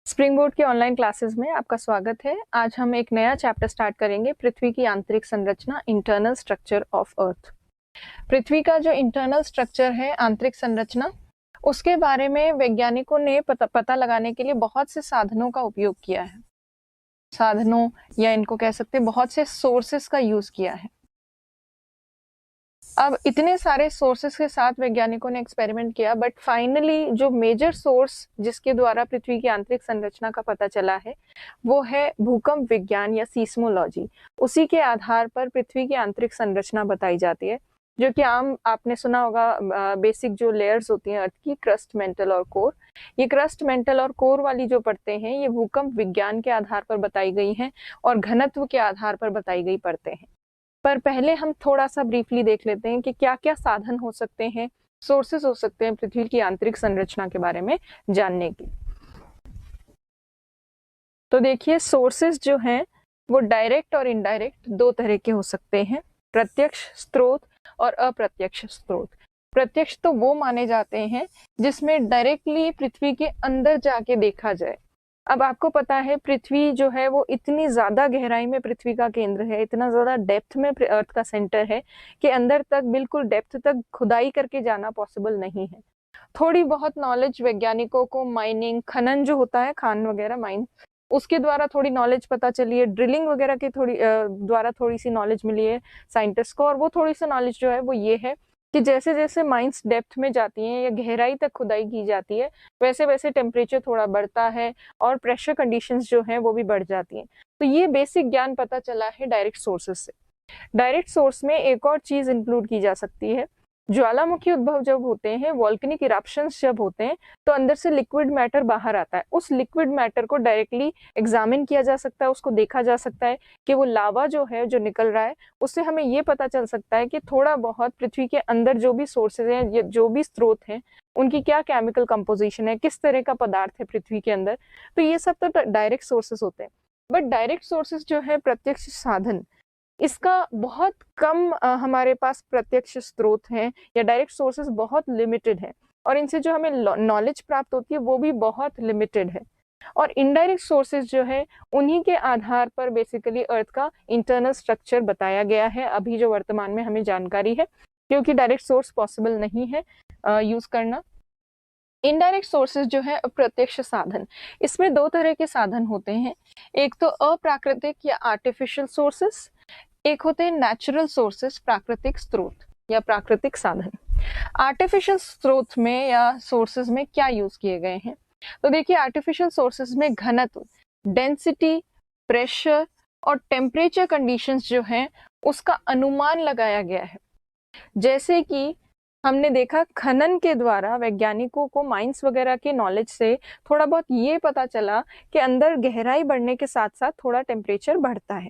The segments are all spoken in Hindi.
स्प्रिंग बोर्ड के ऑनलाइन क्लासेस में आपका स्वागत है। आज हम एक नया चैप्टर स्टार्ट करेंगे, पृथ्वी की आंतरिक संरचना, इंटरनल स्ट्रक्चर ऑफ अर्थ। पृथ्वी का जो इंटरनल स्ट्रक्चर है, आंतरिक संरचना, उसके बारे में वैज्ञानिकों ने पता लगाने के लिए बहुत से साधनों का उपयोग किया है। साधनों या इनको कह सकते हैं बहुत से सोर्सेस का यूज किया है। अब इतने सारे सोर्सेस के साथ वैज्ञानिकों ने एक्सपेरिमेंट किया, बट फाइनली जो मेजर सोर्स जिसके द्वारा पृथ्वी की आंतरिक संरचना का पता चला है वो है भूकंप विज्ञान या सीस्मोलॉजी। उसी के आधार पर पृथ्वी की आंतरिक संरचना बताई जाती है, जो कि आपने सुना होगा बेसिक जो लेयर्स होती हैं अर्थ की, क्रस्ट, मेंटल और कोर। ये क्रस्ट, मेंटल और कोर वाली जो परतें हैं ये भूकंप विज्ञान के आधार पर बताई गई हैं और घनत्व के आधार पर बताई गई परतें हैं। पर पहले हम थोड़ा सा ब्रीफली देख लेते हैं कि क्या क्या साधन हो सकते हैं, सोर्सेस हो सकते हैं पृथ्वी की आंतरिक संरचना के बारे में जानने की। तो देखिए, सोर्सेस जो हैं वो डायरेक्ट और इनडायरेक्ट दो तरह के हो सकते हैं, प्रत्यक्ष स्रोत और अप्रत्यक्ष स्रोत। प्रत्यक्ष तो वो माने जाते हैं जिसमें डायरेक्टली पृथ्वी के अंदर जाके देखा जाए। अब आपको पता है पृथ्वी जो है वो इतनी ज्यादा गहराई में पृथ्वी का केंद्र है, इतना ज्यादा डेप्थ में अर्थ का सेंटर है कि अंदर तक, बिल्कुल डेप्थ तक खुदाई करके जाना पॉसिबल नहीं है। थोड़ी बहुत नॉलेज वैज्ञानिकों को माइनिंग, खनन जो होता है, खान वगैरह, माइन, उसके द्वारा थोड़ी नॉलेज पता चली है, ड्रिलिंग वगैरह के द्वारा थोड़ी सी नॉलेज मिली है साइंटिस्ट को। और वो थोड़ी सी नॉलेज जो है वो ये है कि जैसे जैसे माइंस डेप्थ में जाती हैं या गहराई तक खुदाई की जाती है, वैसे वैसे टेम्परेचर थोड़ा बढ़ता है और प्रेशर कंडीशंस जो हैं वो भी बढ़ जाती हैं। तो ये बेसिक ज्ञान पता चला है डायरेक्ट सोर्सेस से। डायरेक्ट सोर्स में एक और चीज इंक्लूड की जा सकती है, ज्वालामुखी उद्भव जब होते हैं, वॉल्केनिक इरप्शंस जब होते हैं, तो अंदर से लिक्विड मैटर बाहर आता है। उस लिक्विड मैटर को डायरेक्टली एग्जामिन किया जा सकता है, उसको देखा जा सकता है कि वो लावा जो है जो निकल रहा है, उससे हमें ये पता चल सकता है कि थोड़ा बहुत पृथ्वी के अंदर जो भी सोर्सेज हैं, जो भी स्रोत हैं, उनकी क्या केमिकल कंपोजिशन है, किस तरह का पदार्थ है पृथ्वी के अंदर। तो ये सब तो डायरेक्ट सोर्सेज होते हैं। बट डायरेक्ट सोर्सेज जो है, प्रत्यक्ष साधन, इसका बहुत कम हमारे पास प्रत्यक्ष स्रोत हैं या डायरेक्ट सोर्सेस बहुत लिमिटेड है, और इनसे जो हमें नॉलेज प्राप्त होती है वो भी बहुत लिमिटेड है। और इनडायरेक्ट सोर्सेज जो है उन्हीं के आधार पर बेसिकली अर्थ का इंटरनल स्ट्रक्चर बताया गया है अभी जो वर्तमान में हमें जानकारी है, क्योंकि डायरेक्ट सोर्स पॉसिबल नहीं है यूज करना। इनडायरेक्ट सोर्सेज जो है, अप्रत्यक्ष साधन, इसमें दो तरह के साधन होते हैं। एक तो अप्राकृतिक या आर्टिफिशियल सोर्सेस, एक होते हैं नेचुरल सोर्सेस, प्राकृतिक स्रोत या प्राकृतिक साधन। आर्टिफिशियल स्रोत में या सोर्सेज में क्या यूज किए गए हैं, तो देखिए आर्टिफिशियल सोर्सेज में घनत्व, डेंसिटी, प्रेशर और टेम्परेचर कंडीशंस जो हैं उसका अनुमान लगाया गया है। जैसे कि हमने देखा खनन के द्वारा वैज्ञानिकों को माइंस वगैरह के नॉलेज से थोड़ा बहुत ये पता चला कि अंदर गहराई बढ़ने के साथ साथ थोड़ा टेम्परेचर बढ़ता है।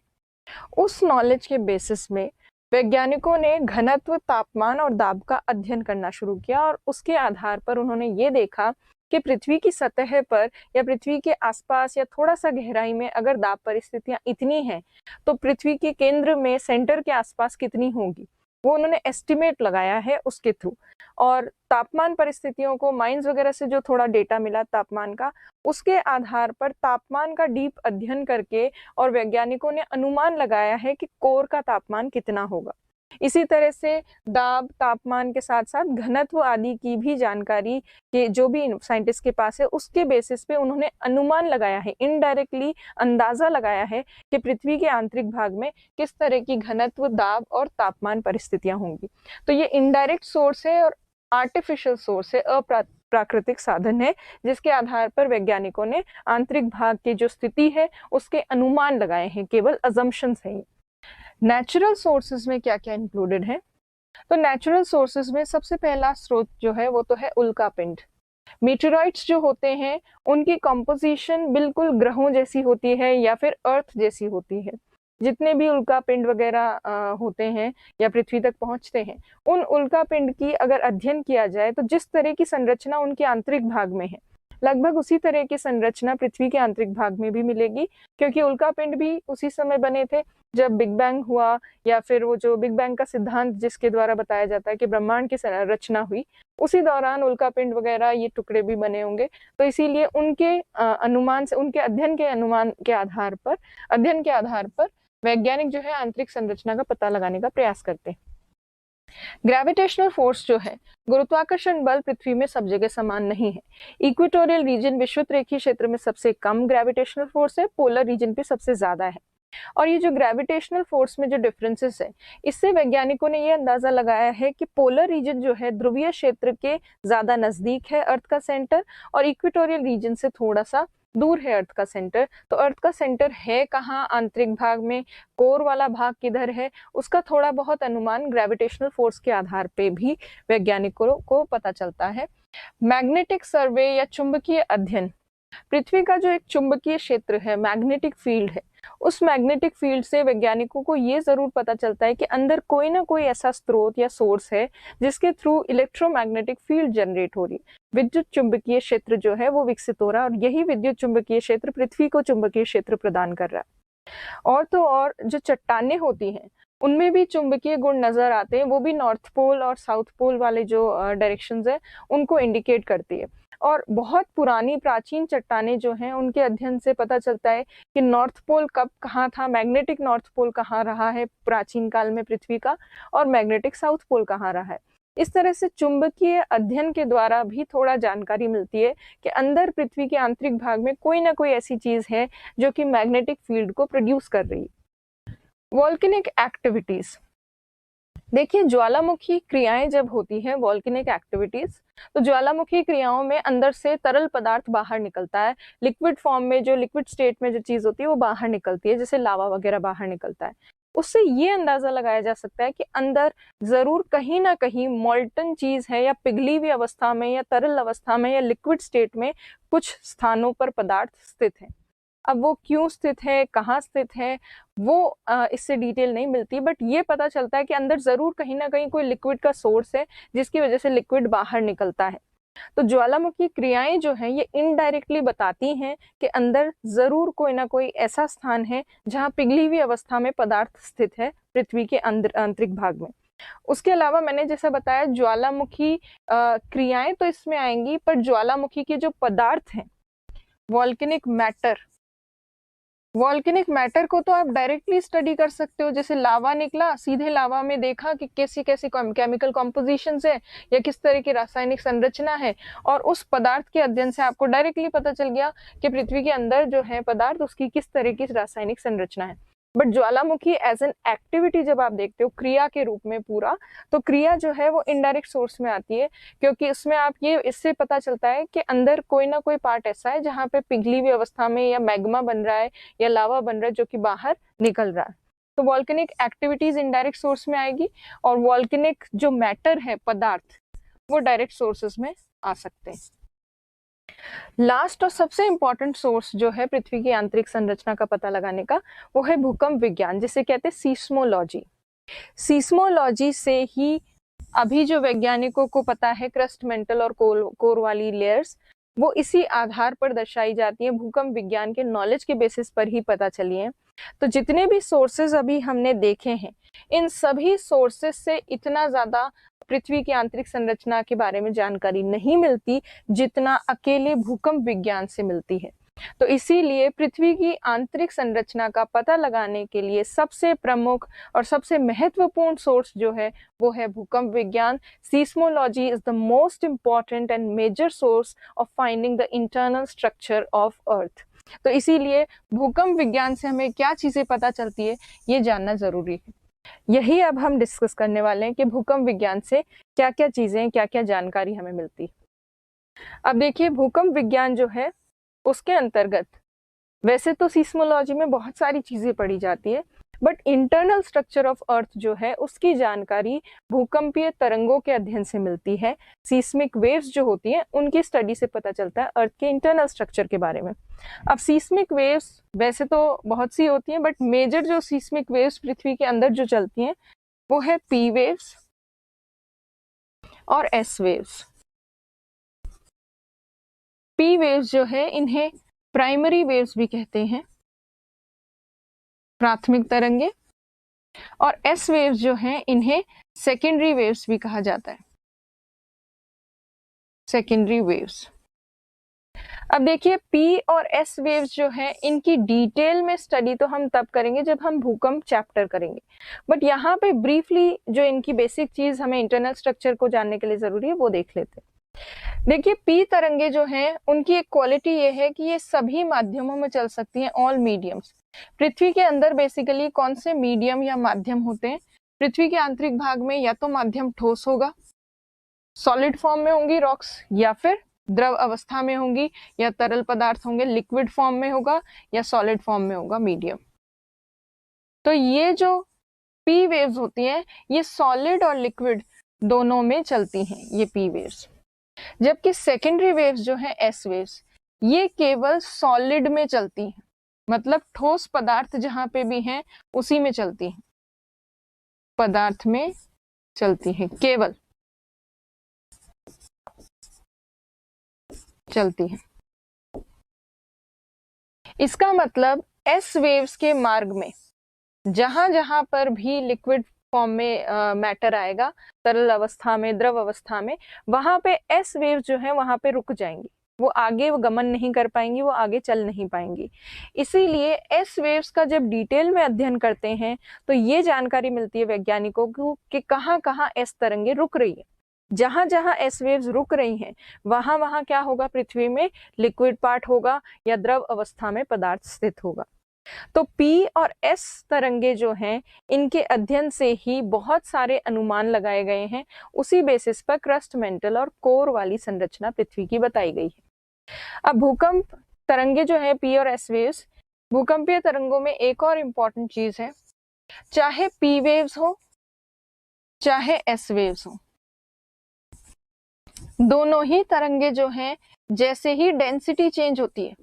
उस नॉलेज के बेसिस में वैज्ञानिकों ने घनत्व, तापमान और दाब का अध्ययन करना शुरू किया, और उसके आधार पर उन्होंने ये देखा कि पृथ्वी की सतह पर या पृथ्वी के आसपास या थोड़ा सा गहराई में अगर दाब परिस्थितियां इतनी हैं तो पृथ्वी के केंद्र में, सेंटर के आसपास कितनी होगी, वो उन्होंने एस्टिमेट लगाया है उसके थ्रू। और तापमान परिस्थितियों को माइंस वगैरह से जो थोड़ा डेटा मिला तापमान का, उसके आधार पर तापमान का डीप अध्ययन करके और वैज्ञानिकों ने अनुमान लगाया है कि कोर का तापमान कितना होगा। इसी तरह से दाब, तापमान के साथ साथ घनत्व आदि की भी जानकारी के जो भी साइंटिस्ट के पास है, उसके बेसिस पे उन्होंने अनुमान लगाया है, इनडायरेक्टली अंदाजा लगाया है कि पृथ्वी के आंतरिक भाग में किस तरह की घनत्व, दाब और तापमान परिस्थितियां होंगी। तो ये इनडायरेक्ट सोर्स है और आर्टिफिशियल सोर्स है, प्राकृतिक साधन है, जिसके आधार पर वैज्ञानिकों ने आंतरिक भाग की जो स्थिति है उसके अनुमान लगाए हैं, केवल अजम्पशंस हैं। नेचुरल सोर्सेज में क्या क्या इंक्लूडेड है, तो नेचुरल सोर्सेज में सबसे पहला स्रोत जो है वो तो है उल्कापिंड। मीटेरॉइड्स जो होते हैं उनकी कंपोजिशन बिल्कुल ग्रहों जैसी होती है या फिर अर्थ जैसी होती है। जितने भी उल्कापिंड वगैरह होते हैं या पृथ्वी तक पहुंचते हैं, उन उल्कापिंड की अगर अध्ययन किया जाए तो जिस तरह की संरचना उनके आंतरिक भाग में है, लगभग उसी तरह की संरचना पृथ्वी के आंतरिक भाग में भी मिलेगी, क्योंकि उल्कापिंड भी उसी समय बने थे जब बिग बैंग हुआ, या फिर वो जो बिग बैंग का सिद्धांत जिसके द्वारा बताया जाता है कि ब्रह्मांड की रचना हुई, उसी दौरान उल्का पिंड वगैरह ये टुकड़े भी बने होंगे। तो इसीलिए उनके अनुमान से, उनके अध्ययन के आधार पर वैज्ञानिक जो है आंतरिक संरचना का पता लगाने का प्रयास करते हैं। ग्रेविटेशनल फोर्स जो है, गुरुत्वाकर्षण बल पृथ्वी में सब जगह समान नहीं है। इक्वेटोरियल रीजन विषुवत रेखीय क्षेत्र में सबसे कम ग्रेविटेशनल फोर्स है, पोलर रीजन पे सबसे ज्यादा है। और ये जो ग्रेविटेशनल फोर्स में जो डिफरेंसेस है, इससे वैज्ञानिकों ने ये अंदाजा लगाया है कि पोलर रीजन जो है ध्रुवीय क्षेत्र के ज्यादा नजदीक है अर्थ का सेंटर, और इक्वेटोरियल रीजन से थोड़ा सा दूर है अर्थ का सेंटर। तो अर्थ का सेंटर है कहाँ आंतरिक भाग में, कोर वाला भाग किधर है, उसका थोड़ा बहुत अनुमान ग्रेविटेशनल फोर्स के आधार पे भी वैज्ञानिकों को पता चलता है। मैग्नेटिक सर्वे या चुंबकीय अध्ययन, पृथ्वी का जो एक चुंबकीय क्षेत्र है, मैग्नेटिक फील्ड है, उस मैग्नेटिक फील्ड से वैज्ञानिकों को ये जरूर पता चलता है कि अंदर कोई ना कोई ऐसा स्रोत या सोर्स है जिसके थ्रू इलेक्ट्रोमैग्नेटिक फील्ड जनरेट हो रही है। विद्युत चुंबकीय क्षेत्र जो है वो विकसित हो रहा है, और यही विद्युत चुंबकीय क्षेत्र पृथ्वी को चुंबकीय क्षेत्र प्रदान कर रहा है। और तो और जो चट्टानें होती हैं उनमें भी चुंबकीय गुण नजर आते हैं, वो भी नॉर्थ पोल और साउथ पोल वाले जो डायरेक्शंस है उनको इंडिकेट करती है। और बहुत पुरानी प्राचीन चट्टानें जो हैं उनके अध्ययन से पता चलता है कि नॉर्थ पोल कब कहाँ था, मैग्नेटिक नॉर्थ पोल कहाँ रहा है प्राचीन काल में पृथ्वी का, और मैग्नेटिक साउथ पोल कहाँ रहा है। इस तरह से चुंबकीय अध्ययन के द्वारा भी थोड़ा जानकारी मिलती है कि अंदर पृथ्वी के आंतरिक भाग में कोई ना कोई ऐसी चीज है जो कि मैग्नेटिक फील्ड को प्रोड्यूस कर रही है। वॉल्केनिक एक्टिविटीज, देखिए ज्वालामुखी क्रियाएं जब होती है, वॉल्केनिक एक्टिविटीज, तो ज्वालामुखी क्रियाओं में अंदर से तरल पदार्थ बाहर निकलता है, लिक्विड फॉर्म में, जो लिक्विड स्टेट में जो चीज होती है वो बाहर निकलती है, जैसे लावा वगैरह बाहर निकलता है। उससे ये अंदाजा लगाया जा सकता है कि अंदर जरूर कहीं ना कहीं मॉल्टन चीज है, या पिघली हुई अवस्था में, या तरल अवस्था में, या लिक्विड स्टेट में कुछ स्थानों पर पदार्थ स्थित है। अब वो क्यों स्थित है, कहाँ स्थित है, वो इससे डिटेल नहीं मिलती, बट ये पता चलता है कि अंदर जरूर कहीं ना कहीं कोई लिक्विड का सोर्स है जिसकी वजह से लिक्विड बाहर निकलता है। तो ज्वालामुखी क्रियाएं जो हैं ये इनडायरेक्टली बताती हैं कि अंदर जरूर कोई ना कोई ऐसा स्थान है जहाँ पिघली हुई अवस्था में पदार्थ स्थित है पृथ्वी के अंदर आंतरिक भाग में। उसके अलावा मैंने जैसा बताया ज्वालामुखी क्रियाएं तो इसमें आएंगी, पर ज्वालामुखी के जो पदार्थ हैं, वॉल्केनिक मैटर को तो आप डायरेक्टली स्टडी कर सकते हो। जैसे लावा निकला, सीधे लावा में देखा कि कैसी कैसी केमिकल कॉम्पोजिशंस है या किस तरह की रासायनिक संरचना है, और उस पदार्थ के अध्ययन से आपको डायरेक्टली पता चल गया कि पृथ्वी के अंदर जो है पदार्थ, उसकी किस तरह की रासायनिक संरचना है। But Jwalamukhi as an activity जब आप देखते हो क्रिया के रूप में पूरा, तो क्रिया जो है वो इनडायरेक्ट सोर्स में आती है, क्योंकि उसमें आप ये इससे पता चलता है कि अंदर कोई ना कोई पार्ट ऐसा है जहाँ पे पिघली हुई अवस्था में या मैग्मा बन रहा है या लावा बन रहा है जो कि बाहर निकल रहा है। तो वॉल्केनिक एक्टिविटीज इनडायरेक्ट सोर्स में आएगी, और वॉल्केनिक जो मैटर है, पदार्थ, वो डायरेक्ट सोर्सेस में आ सकते हैं। लास्ट और सबसे इंपॉर्टेंट सोर्स जो है पृथ्वी की आंतरिक संरचना का पता लगाने का, वो है भूकंप विज्ञान, जिसे कहते हैं सीस्मोलॉजी। सीस्मोलॉजी से ही अभी जो वैज्ञानिकों को पता है क्रस्ट, मेंटल और कोर वाली लेयर्स, वो इसी आधार पर दर्शाई जाती है, भूकंप विज्ञान के नॉलेज के बेसिस पर ही पता चली है। तो जितने भी सोर्सेज अभी हमने देखे हैं, इन सभी सोर्सेज से इतना ज्यादा पृथ्वी की आंतरिक संरचना के बारे में जानकारी नहीं मिलती जितना अकेले भूकंप विज्ञान से मिलती है। तो इसीलिए पृथ्वी की आंतरिक संरचना का पता लगाने के लिए सबसे प्रमुख और सबसे महत्वपूर्ण सोर्स जो है वो है भूकंप विज्ञान। Seismology is the most important and major source of finding the internal structure of earth. तो इसीलिए भूकंप विज्ञान से हमें क्या चीजें पता चलती है ये जानना जरूरी है। यही अब हम डिस्कस करने वाले हैं कि भूकंप विज्ञान से क्या क्या चीजें, क्या क्या जानकारी हमें मिलती है। अब देखिए भूकंप विज्ञान जो है उसके अंतर्गत वैसे तो सीस्मोलॉजी में बहुत सारी चीजें पढ़ी जाती है, बट इंटरनल स्ट्रक्चर ऑफ अर्थ जो है उसकी जानकारी भूकंपीय तरंगों के अध्ययन से मिलती है। सीस्मिक वेव्स जो होती हैं उनकी स्टडी से पता चलता है अर्थ के इंटरनल स्ट्रक्चर के बारे में। अब सीस्मिक वेव्स वैसे तो बहुत सी होती हैं, बट मेजर जो सीस्मिक वेव्स पृथ्वी के अंदर जो चलती हैं वो है पी वेव्स और एस वेव्स। पी वेव्स जो है इन्हें प्राइमरी वेव्स भी कहते हैं, प्राथमिक तरंगे, और एस वेव्स जो हैं इन्हें सेकेंडरी वेव्स भी कहा जाता है, सेकेंडरी वेव्स। अब देखिए पी और एस वेव्स जो है इनकी डिटेल में स्टडी तो हम तब करेंगे जब हम भूकंप चैप्टर करेंगे, बट यहाँ पे ब्रीफली जो इनकी बेसिक चीज हमें इंटरनल स्ट्रक्चर को जानने के लिए जरूरी है वो देख लेते हैं। देखिए पी तरंगे जो हैं उनकी एक क्वालिटी ये है कि ये सभी माध्यमों में चल सकती हैं, ऑल मीडियम्स। पृथ्वी के अंदर बेसिकली कौन से मीडियम या माध्यम होते हैं? पृथ्वी के आंतरिक भाग में या तो माध्यम ठोस होगा, सॉलिड फॉर्म में होंगी रॉक्स, या फिर द्रव अवस्था में होंगी, या तरल पदार्थ होंगे, लिक्विड फॉर्म में होगा या सॉलिड फॉर्म में होगा मीडियम। तो ये जो पी वेव्स होती हैं ये सॉलिड और लिक्विड दोनों में चलती हैं, ये पी वेव्स। जबकि सेकेंडरी वेव्स जो है एस वेव्स, ये केवल सॉलिड में चलती हैं, मतलब ठोस पदार्थ जहां पे भी हैं उसी में चलती हैं, पदार्थ में चलती हैं, केवल चलती हैं। इसका मतलब एस वेव्स के मार्ग में जहां जहां पर भी लिक्विड फॉर्म में मैटर आएगा, तरल अवस्था में, द्रव अवस्था में, वहां पे एस वेव्स जो है वहां पे रुक जाएंगी, वो आगे वो गमन नहीं कर पाएंगी, वो आगे चल नहीं पाएंगी। इसीलिए एस वेव्स का जब डिटेल में अध्ययन करते हैं तो ये जानकारी मिलती है वैज्ञानिकों को कि कहाँ कहाँ एस तरंगे रुक रही है। जहां जहां एस वेव्स रुक रही हैं वहां वहां क्या होगा, पृथ्वी में लिक्विड पार्ट होगा या द्रव अवस्था में पदार्थ स्थित होगा। तो पी और एस तरंगे जो हैं इनके अध्ययन से ही बहुत सारे अनुमान लगाए गए हैं, उसी बेसिस पर क्रस्ट मेंटल और कोर वाली संरचना पृथ्वी की बताई गई है। अब भूकंप तरंगे जो है पी और एस वेव्स, भूकंपीय तरंगों में एक और इम्पॉर्टेंट चीज है, चाहे पी वेव्स हो चाहे एस वेव्स हो, दोनों ही तरंगे जो हैं जैसे ही डेंसिटी चेंज होती है,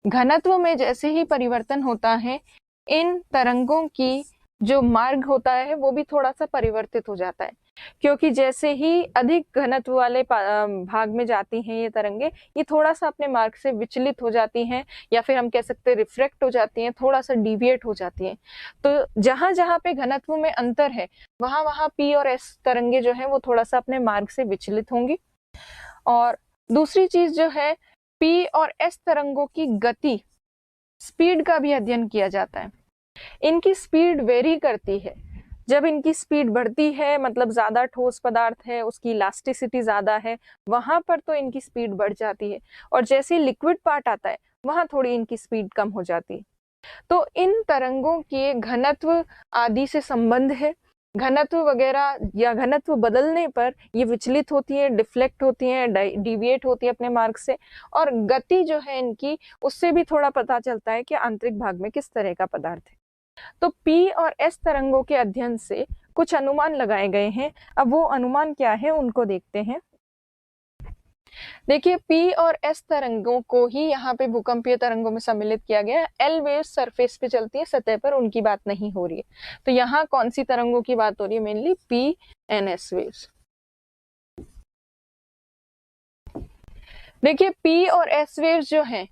घनत्व में जैसे ही परिवर्तन होता है, इन तरंगों की जो मार्ग होता है वो भी थोड़ा सा परिवर्तित हो जाता है, क्योंकि जैसे ही अधिक घनत्व वाले भाग में जाती हैं ये तरंगे, ये थोड़ा सा अपने मार्ग से विचलित हो जाती हैं, या फिर हम कह सकते हैं रिफ्रैक्ट हो जाती हैं, थोड़ा सा डिविएट हो जाती हैं। तो जहां जहां पे घनत्व में अंतर है वहां वहां पी और एस तरंगे जो है वो थोड़ा सा अपने मार्ग से विचलित होंगी। और दूसरी चीज जो है, पी और एस तरंगों की गति, स्पीड का भी अध्ययन किया जाता है। इनकी स्पीड वेरी करती है, जब इनकी स्पीड बढ़ती है मतलब ज्यादा ठोस पदार्थ है, उसकी इलास्टिसिटी ज्यादा है, वहां पर तो इनकी स्पीड बढ़ जाती है, और जैसे लिक्विड पार्ट आता है वहां थोड़ी इनकी स्पीड कम हो जाती है। तो इन तरंगों के घनत्व आदि से संबंध है, घनत्व वगैरह या घनत्व बदलने पर ये विचलित होती है, डिफ्लेक्ट होती है, डिविएट होती है अपने मार्ग से, और गति जो है इनकी उससे भी थोड़ा पता चलता है कि आंतरिक भाग में किस तरह का पदार्थ है। तो पी और एस तरंगों के अध्ययन से कुछ अनुमान लगाए गए हैं। अब वो अनुमान क्या है उनको देखते हैं। देखिए पी और एस तरंगों को ही यहाँ पे भूकंपीय तरंगों में सम्मिलित किया गया है। एल वेव्स सरफेस पे चलती है, सतह पर, उनकी बात नहीं हो रही है। तो यहाँ कौन सी तरंगों की बात हो रही है? Mainly P and S waves. देखिए पी और एस वेव्स जो हैं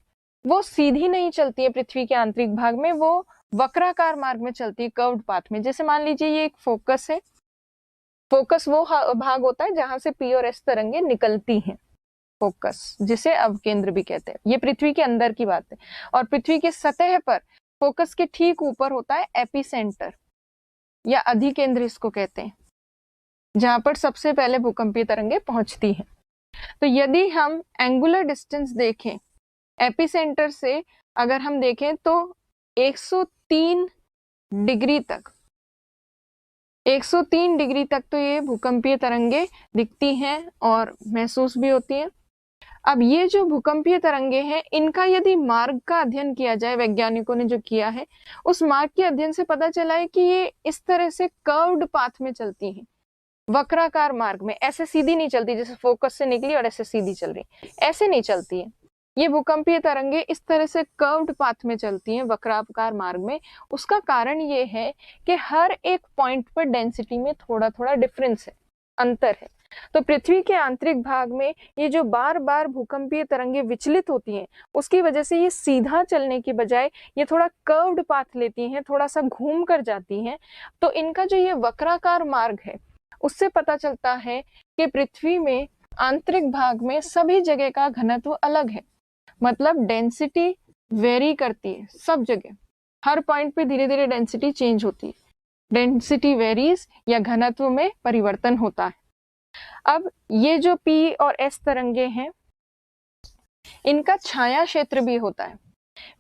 वो सीधी नहीं चलती है पृथ्वी के आंतरिक भाग में, वो वक्राकार मार्ग में चलती है, कर्व्ड पाथ में। जैसे मान लीजिए ये एक फोकस है, फोकस वो भाग होता है जहां से पी और एस तरंगे निकलती हैं, फोकस जिसे अवकेंद्र भी कहते हैं। ये पृथ्वी के अंदर की बात है। और पृथ्वी के सतह पर फोकस के ठीक ऊपर होता है एपिसेंटर या अधिकेंद्र इसको कहते हैं, जहां पर सबसे पहले भूकंपीय तरंगे पहुंचती हैं। तो यदि हम एंगुलर डिस्टेंस देखें एपिसेंटर से, अगर हम देखें तो 103 डिग्री तक, 103 डिग्री तक तो ये भूकंपीय तरंगे दिखती हैं और महसूस भी होती हैं। अब ये जो भूकंपीय तरंगे हैं इनका यदि मार्ग का अध्ययन किया जाए, वैज्ञानिकों ने जो किया है उस मार्ग के अध्ययन से पता चला है कि ये इस तरह से कर्व्ड पाथ में चलती हैं, वक्राकार मार्ग में। ऐसे सीधी नहीं चलती जैसे फोकस से निकली और ऐसे सीधी चल रही, ऐसे नहीं चलती है। ये भूकंपीय तरंगे इस तरह से कर्व्ड पाथ में चलती हैं, वक्राकार मार्ग में। उसका कारण ये है कि हर एक पॉइंट पर डेंसिटी में थोड़ा थोड़ा डिफरेंस है, अंतर है। तो पृथ्वी के आंतरिक भाग में ये जो बार बार भूकंपीय तरंगे विचलित होती हैं, उसकी वजह से ये सीधा चलने की बजाय ये थोड़ा कर्व्ड पाथ लेती हैं, थोड़ा सा घूम कर जाती हैं। तो इनका जो ये वक्राकार मार्ग है, उससे पता चलता है कि पृथ्वी में आंतरिक भाग में सभी जगह का घनत्व अलग है। मतलब डेंसिटी वेरी करती है सब जगह, हर पॉइंट पे धीरे धीरे डेंसिटी चेंज होती है, डेंसिटी वेरीज या घनत्व में परिवर्तन होता है। अब ये जो P और S तरंगे हैं, इनका छाया क्षेत्र भी होता है।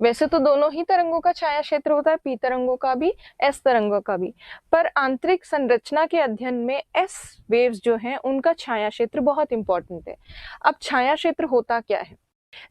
वैसे तो दोनों ही तरंगों का छाया क्षेत्र होता है, P तरंगों का भी, S तरंगों का भी, पर आंतरिक संरचना के अध्ययन में S वेव्स जो हैं उनका छाया क्षेत्र बहुत इंपॉर्टेंट है। अब छाया क्षेत्र होता क्या है?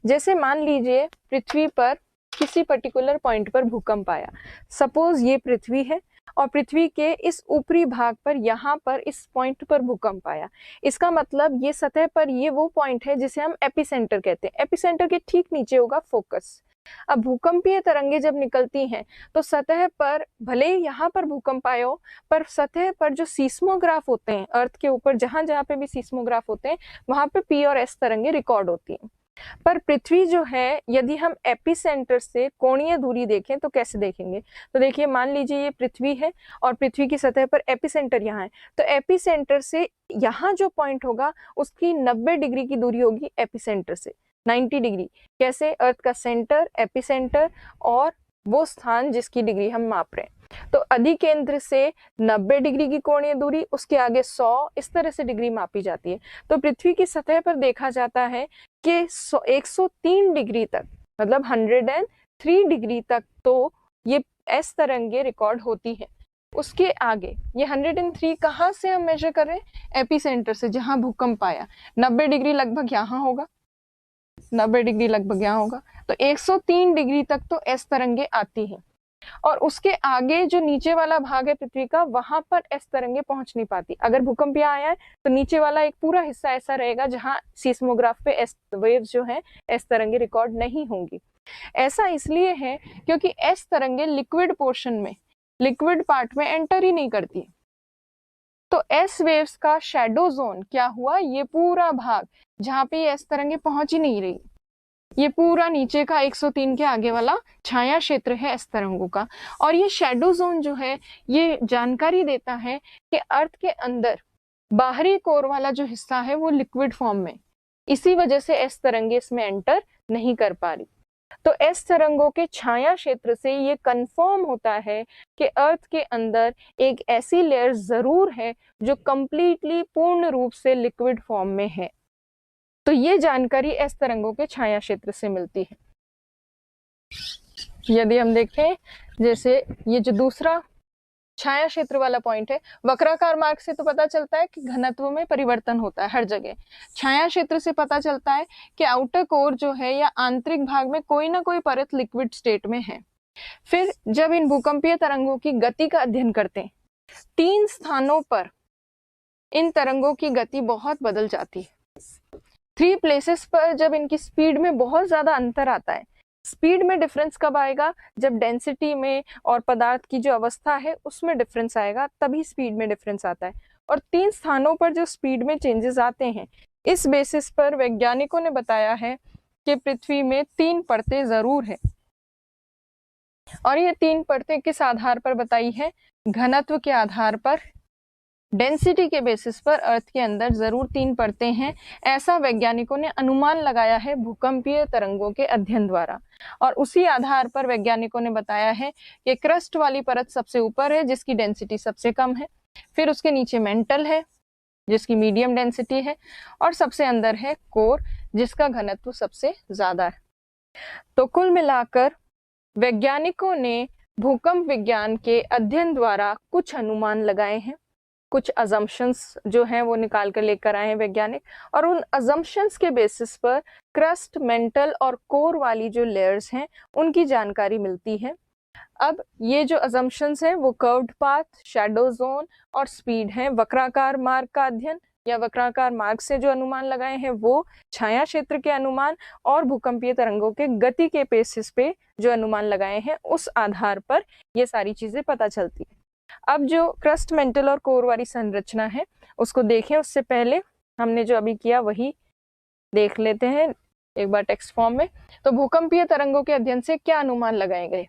जैसे मान लीजिए पृथ्वी पर किसी पर्टिकुलर पॉइंट पर भूकंप आया, सपोज ये पृथ्वी है और पृथ्वी के इस ऊपरी भाग पर यहाँ पर इस पॉइंट पर भूकंप आया। इसका मतलब ये सतह पर ये वो पॉइंट है जिसे हम एपिसेंटर कहते हैं। एपिसेंटर के ठीक नीचे होगा फोकस। अब भूकंपीय तरंगे जब निकलती हैं तो सतह पर भले ही यहाँ पर भूकंप आया हो, पर सतह पर जो सीस्मोग्राफ होते हैं अर्थ के ऊपर, जहां जहां पे भी सीस्मोग्राफ होते हैं वहां पे P और S तरंगे रिकॉर्ड होती हैं। पर पृथ्वी जो है, यदि हम एपिसेंटर से कोणीय दूरी देखें तो कैसे देखेंगे? तो देखिए, मान लीजिए ये पृथ्वी है और पृथ्वी की सतह पर एपिसेंटर यहाँ है, तो एपिसेंटर से यहाँ जो पॉइंट होगा उसकी 90 डिग्री की दूरी होगी एपिसेंटर से, 90 डिग्री। कैसे? अर्थ का सेंटर, एपिसेंटर और वो स्थान जिसकी डिग्री हम माप रहे हैं। तो अधिकेंद्र से 90 डिग्री की कोणीय दूरी, उसके आगे 100, इस तरह से डिग्री मापी जाती है। तो पृथ्वी की सतह पर देखा जाता है कि 103 डिग्री तक, मतलब 103 डिग्री तक तो ये S तरंगे रिकॉर्ड होती है। उसके आगे ये 103 कहाँ से हम मेजर कर रहे हैं? एपिसेंटर से, जहां भूकंप आया। 90 डिग्री लगभग यहाँ होगा, 90 डिग्री लगभग यहाँ होगा। तो 103 डिग्री तक तो S तरंगे आती हैं और उसके आगे जो नीचे वाला भाग है पृथ्वी का, वहां पर S तरंगे पहुंच नहीं पाती। अगर भूकंप यहाँ आया है तो नीचे वाला एक पूरा हिस्सा ऐसा रहेगा जहां सीस्मोग्राफ पे S वेव्स जो है, S तरंगे रिकॉर्ड नहीं होंगी। ऐसा इसलिए है क्योंकि S तरंगे लिक्विड पोर्शन में, लिक्विड पार्ट में एंटर ही नहीं करती। तो S वेव्स का शैडो जोन क्या हुआ? ये पूरा भाग जहां पे S तरंगे पहुंच ही नहीं रही, ये पूरा नीचे का 103 के आगे वाला छाया क्षेत्र है S तरंगों का। और ये शैडो जोन जो है, ये जानकारी देता है कि अर्थ के अंदर बाहरी कोर वाला जो हिस्सा है वो लिक्विड फॉर्म में, इसी वजह से S तरंगे इसमें एंटर नहीं कर पा रही। तो S तरंगों के छाया क्षेत्र से ये कंफर्म होता है कि अर्थ के अंदर एक ऐसी लेयर जरूर है जो कंप्लीटली, पूर्ण रूप से लिक्विड फॉर्म में है। तो ये जानकारी S तरंगों के छाया क्षेत्र से मिलती है। यदि हम देखें, जैसे ये जो दूसरा छाया क्षेत्र वाला पॉइंट है, वक्राकार मार्ग से तो पता चलता है कि घनत्व में परिवर्तन होता है हर जगह। छाया क्षेत्र से पता चलता है कि आउटर कोर जो है या आंतरिक भाग में कोई ना कोई परत लिक्विड स्टेट में है। फिर जब इन भूकंपीय तरंगों की गति का अध्ययन करते हैं, 3 स्थानों पर इन तरंगों की गति बहुत बदल जाती है। 3 प्लेसेस पर जब इनकी स्पीड में बहुत ज्यादा अंतर आता है। स्पीड में डिफरेंस कब आएगा? जब डेंसिटी में और पदार्थ की जो अवस्था है उसमें डिफरेंस आएगा, तभी स्पीड में डिफरेंस आता है। और 3 स्थानों पर जो स्पीड में चेंजेस आते हैं, इस बेसिस पर वैज्ञानिकों ने बताया है कि पृथ्वी में 3 परतें जरूर है। और ये 3 परतें किस आधार पर बताई है? घनत्व के आधार पर, डेंसिटी के बेसिस पर अर्थ के अंदर जरूर 3 परतें हैं। ऐसा वैज्ञानिकों ने अनुमान लगाया है भूकंपीय तरंगों के अध्ययन द्वारा। और उसी आधार पर वैज्ञानिकों ने बताया है कि क्रस्ट वाली परत सबसे ऊपर है जिसकी डेंसिटी सबसे कम है, फिर उसके नीचे मेंटल है जिसकी मीडियम डेंसिटी है, और सबसे अंदर है कोर जिसका घनत्व सबसे ज्यादा है। तो कुल मिलाकर वैज्ञानिकों ने भूकंप विज्ञान के अध्ययन द्वारा कुछ अनुमान लगाए हैं, कुछ अजम्पशंस जो हैं वो निकाल कर लेकर आए हैं वैज्ञानिक, और उन अजम्पशंस के बेसिस पर क्रस्ट, मेंटल और कोर वाली जो लेयर्स हैं उनकी जानकारी मिलती है। अब ये जो अजम्पशंस हैं वो कर्व्ड पाथ, शैडो जोन और स्पीड हैं। वक्राकार मार्ग का अध्ययन या वक्राकार मार्ग से जो अनुमान लगाए हैं वो छाया क्षेत्र के अनुमान और भूकंपीय तरंगों के गति के बेसिस पे जो अनुमान लगाए हैं उस आधार पर ये सारी चीजें पता चलती है। अब जो क्रस्ट, मेंटल और कोर वाली संरचना है उसको देखें, उससे पहले हमने जो अभी किया वही देख लेते हैं एक बार टेक्स्ट फॉर्म में। तो भूकंपीय तरंगों के अध्ययन से क्या अनुमान लगाए गए?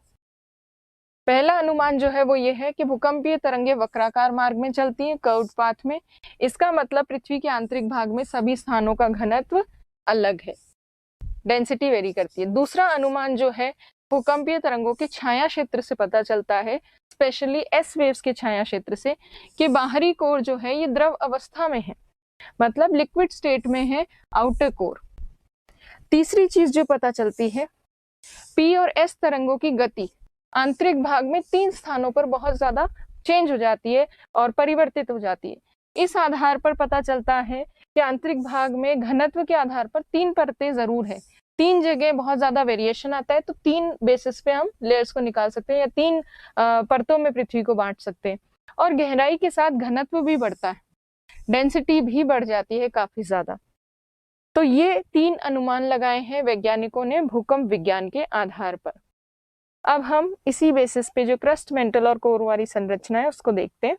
पहला अनुमान जो है वो ये है कि भूकंपीय तरंगें वक्राकार मार्ग में चलती हैं, कर्व्ड पाथ में। इसका मतलब पृथ्वी के आंतरिक भाग में सभी स्थानों का घनत्व अलग है, डेंसिटी वेरी करती है। दूसरा अनुमान जो है भूकंपीय तरंगों के छाया क्षेत्र से पता चलता है, स्पेशली एस वेव्स के छाया क्षेत्र से, कि बाहरी कोर जो है ये द्रव अवस्था में है, मतलब लिक्विड स्टेट में है आउटर कोर। तीसरी चीज जो पता चलती है, पी और एस तरंगों की गति आंतरिक भाग में 3 स्थानों पर बहुत ज्यादा चेंज हो जाती है और परिवर्तित हो जाती है। इस आधार पर पता चलता है कि आंतरिक भाग में घनत्व के आधार पर 3 परतें जरूर है, 3 जगह बहुत ज्यादा वेरिएशन आता है, तो 3 बेसिस पे हम लेयर्स को निकाल सकते हैं या 3 परतों में पृथ्वी को बांट सकते हैं। और गहराई के साथ घनत्व भी बढ़ता है, डेंसिटी भी बढ़ जाती है काफी ज्यादा। तो ये 3 अनुमान लगाए हैं वैज्ञानिकों ने भूकंप विज्ञान के आधार पर। अब हम इसी बेसिस पे जो क्रस्ट, मेंटल और कोर वाली संरचना है उसको देखते हैं।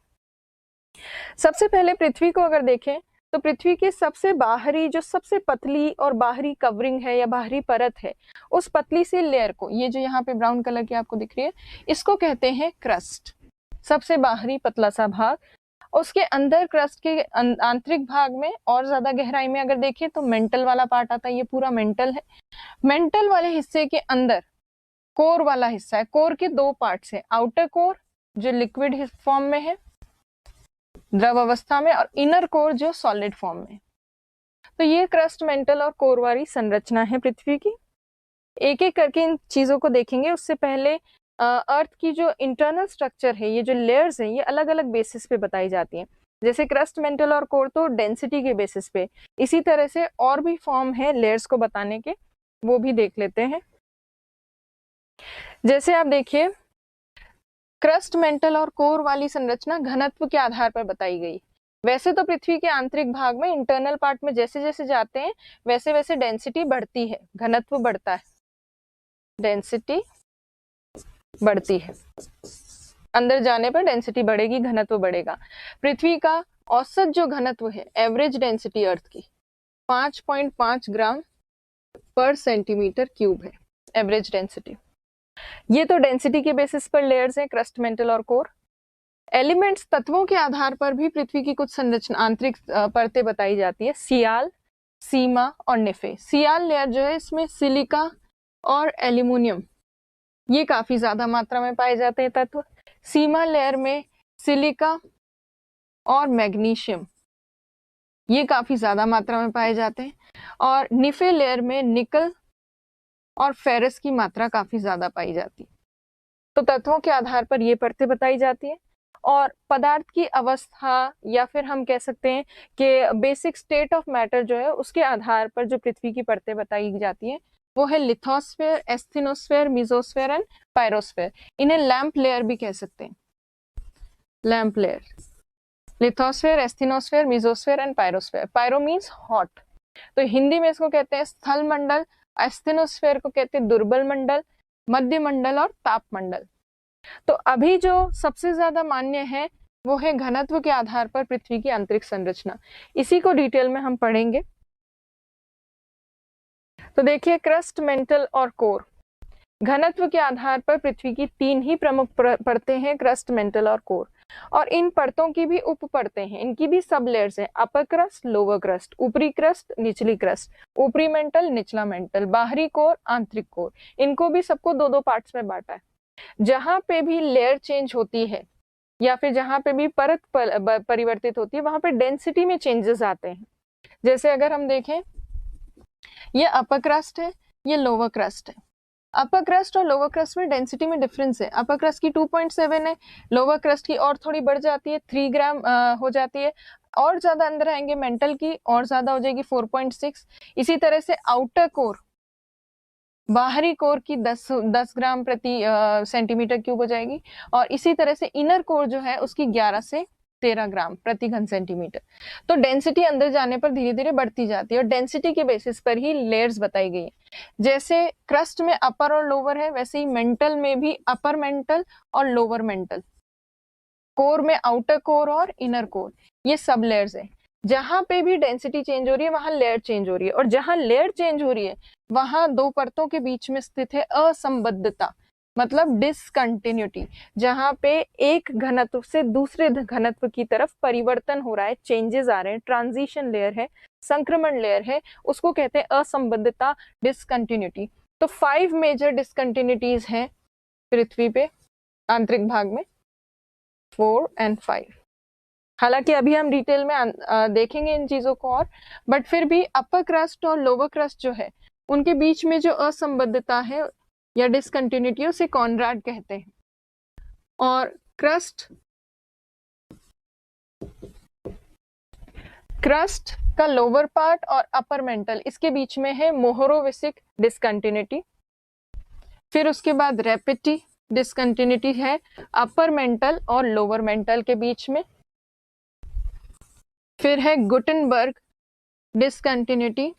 सबसे पहले पृथ्वी को अगर देखें तो पृथ्वी के सबसे बाहरी जो सबसे पतली और बाहरी कवरिंग है या बाहरी परत है, उस पतली सी लेयर को, ये जो यहाँ पे ब्राउन कलर की आपको दिख रही है, इसको कहते हैं क्रस्ट, सबसे बाहरी पतला सा भाग। उसके अंदर क्रस्ट के आंतरिक भाग में और ज्यादा गहराई में अगर देखें तो मेंटल वाला पार्ट आता है, ये पूरा मेंटल है। मेंटल वाले हिस्से के अंदर कोर वाला हिस्सा है। कोर के 2 पार्ट्स है, आउटर कोर जो लिक्विड फॉर्म में है द्रव अवस्था में, और इनर कोर जो सॉलिड फॉर्म में। तो ये क्रस्ट, मेंटल और कोर वाली संरचना है पृथ्वी की। एक एक करके इन चीजों को देखेंगे। उससे पहले अर्थ की जो इंटरनल स्ट्रक्चर है, ये जो लेयर्स हैं, ये अलग अलग बेसिस पे बताई जाती हैं। जैसे क्रस्ट, मेंटल और कोर तो डेंसिटी के बेसिस पे, इसी तरह से और भी फॉर्म है लेयर्स को बताने के, वो भी देख लेते हैं। जैसे आप देखिए, क्रस्ट, मेंटल और कोर वाली संरचना घनत्व के आधार पर बताई गई। वैसे तो पृथ्वी के आंतरिक भाग में इंटरनल पार्ट में जैसे जैसे जाते हैं वैसे वैसे डेंसिटी बढ़ती है, घनत्व बढ़ता है, डेंसिटी बढ़ती है, अंदर जाने पर डेंसिटी बढ़ेगी, घनत्व बढ़ेगा। पृथ्वी का औसत जो घनत्व है, एवरेज डेंसिटी अर्थ की 5.5 ग्राम पर सेंटीमीटर क्यूब है, एवरेज डेंसिटी। ये तो डेंसिटी के बेसिस पर लेयर्स हैं, क्रस्ट, मेंटल और कोर। एलिमेंट्स, तत्वों के आधार पर भी पृथ्वी की कुछ संरचना, आंतरिक परतें बताई जाती है, सियाल, सीमा और निफे। सियाल लेयर जो है, इसमें सिलिका और एल्यूमिनियम ये काफी ज्यादा मात्रा में पाए जाते हैं तत्व। सीमा लेयर में सिलिका और मैग्नीशियम ये काफी ज्यादा मात्रा में पाए जाते हैं। और निफे लेयर में निकल और फेरस की मात्रा काफी ज्यादा पाई जाती है। तो तत्वों के आधार पर ये परतें बताई जाती है। और पदार्थ की अवस्था, या फिर हम कह सकते हैं कि बेसिक स्टेट ऑफ मैटर जो है, उसके आधार पर जो पृथ्वी की परतें बताई जाती है वो है lithosphere, asthenosphere, mesosphere and pyrosphere. इन्हें लैंप लेयर भी कह सकते हैं, lamp layer. Lithosphere, asthenosphere, mesosphere and pyrosphere. Pyro means hot, तो हिंदी में इसको कहते हैं स्थल मंडल। एस्थेनोस्फेयर को कहते हैं दुर्बल मंडल, मध्य मंडल और ताप मंडल। तो अभी जो सबसे ज्यादा मान्य है वो है घनत्व के आधार पर पृथ्वी की आंतरिक संरचना। इसी को डिटेल में हम पढ़ेंगे। तो देखिए, क्रस्ट, मेंटल और कोर, घनत्व के आधार पर पृथ्वी की 3 ही प्रमुख परतें हैं, क्रस्ट, मेंटल और कोर। और इन परतों की भी उप परतें हैं, इनकी भी सब लेयर्स हैं, अपर क्रस्ट, लोअर क्रस्ट, ऊपरी क्रस्ट, निचली क्रस्ट, ऊपरी मेंटल, निचला मेंटल, बाहरी कोर, आंतरिक कोर। इनको भी सबको 2-2 पार्ट्स में बांटा है। जहां पे भी लेयर चेंज होती है या फिर जहां पे भी परत परिवर्तित होती है, वहां पे डेंसिटी में चेंजेस आते हैं। जैसे अगर हम देखें, ये अपर क्रस्ट है, ये लोअर क्रस्ट है। अपर क्रस्ट और लोअर क्रस्ट में डेंसिटी में डिफरेंस है। अपर क्रस्ट की 2.7 है, लोअर क्रस्ट की और थोड़ी बढ़ जाती है, 3 ग्राम हो जाती है। और ज्यादा अंदर आएंगे मेंटल की, और ज्यादा हो जाएगी 4.6। इसी तरह से आउटर कोर, बाहरी कोर की 10 ग्राम प्रति सेंटीमीटर क्यूब हो जाएगी। और इसी तरह से इनर कोर जो है उसकी 11 से 13 ग्राम प्रति घन सेंटीमीटर। तो डेंसिटी अंदर जाने पर धीरे धीरे बढ़ती जाती है, और डेंसिटी के बेसिस पर ही लेयर्स बताई गई है। जैसे क्रस्ट में अपर और लोअर है, वैसे ही मेंटल में भी अपर मेंटल और लोअर मेंटल, कोर में आउटर कोर और इनर कोर, ये सब लेयर्स है। जहां पे भी डेंसिटी चेंज हो रही है वहां लेयर चेंज हो रही है, और जहां लेयर चेंज हो रही है वहां दो परतों के बीच में स्थित है असंबद्धता, मतलब डिसकंटिन्यूटी, जहां पे एक घनत्व से दूसरे घनत्व की तरफ परिवर्तन हो रहा है, चेंजेस आ रहे हैं, ट्रांजिशन लेयर है, संक्रमण लेयर है, उसको कहते हैं असंबद्धता, डिसकंटिन्यूटी। तो 5 मेजर डिसकंटिन्यूटीज हैं पृथ्वी पे आंतरिक भाग में, 4 and 5। हालांकि अभी हम डिटेल में देखेंगे इन चीजों को और, बट फिर भी अपर क्रस्ट और लोअर क्रस्ट जो है उनके बीच में जो असंबद्धता है या डिसकंटिन्यूटी उसे कॉनराड कहते हैं। और क्रस्ट का लोअर पार्ट और अपर मेंटल, इसके बीच में है मोहरोविसिक डिसकंटिन्यूटी। फिर उसके बाद रेपिटी डिसकंटिन्यूटी है अपर मेंटल और लोअर मेंटल के बीच में। फिर है गुटेनबर्ग डिसकंटिन्यूटी,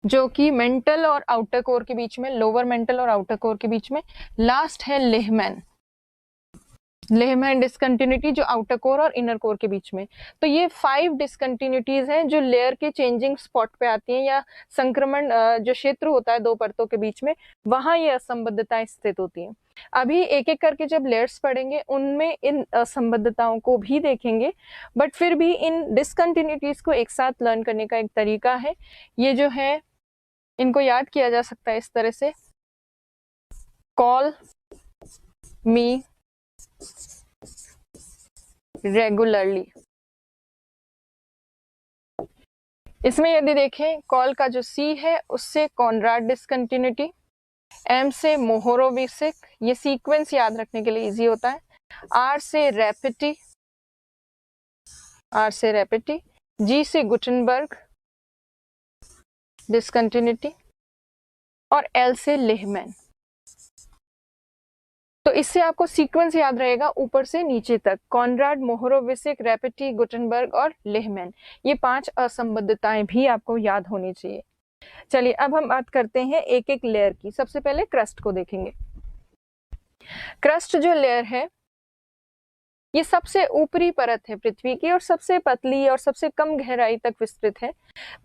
जो कि मेंटल और आउटर कोर के बीच में, लोअर मेंटल और आउटर कोर के बीच में। लास्ट है लेहमैन डिसकंटिन्यूटी, जो आउटर कोर और इनर कोर के बीच में। तो ये 5 डिसकंटिन्यूटीज हैं जो लेयर के चेंजिंग स्पॉट पे आती हैं, या संक्रमण जो क्षेत्र होता है दो परतों के बीच में, वहां ये असंबद्धताएं स्थित होती हैं। अभी एक एक करके जब लेयर्स पढ़ेंगे उनमें इन असंबद्धताओं को भी देखेंगे, बट फिर भी इन डिसकंटिन्यूटीज को एक साथ लर्न करने का एक तरीका है, ये जो है इनको याद किया जा सकता है इस तरह से, कॉल मी रेगुलरली। इसमें यदि देखें, कॉल का जो सी है उससे कॉनराड डिसकंटिन्यूटी, एम से मोहरोविसिक, ये सीक्वेंस याद रखने के लिए इजी होता है, आर से रेपिटी, जी से गुटेनबर्ग डिसकंटिन्यूटी, और एल से लेहमैन। तो इससे आपको सीक्वेंस याद रहेगा ऊपर से नीचे तक, कॉनराड, मोहरोविसिक, रेपिटी, गुटेनबर्ग और लेहमैन, ये 5 असंबद्धताएं भी आपको याद होनी चाहिए। चलिए अब हम बात करते हैं एक एक लेयर की। सबसे पहले क्रस्ट को देखेंगे। क्रस्ट जो लेयर है ये सबसे ऊपरी परत है पृथ्वी की, और सबसे पतली और सबसे कम गहराई तक विस्तृत है।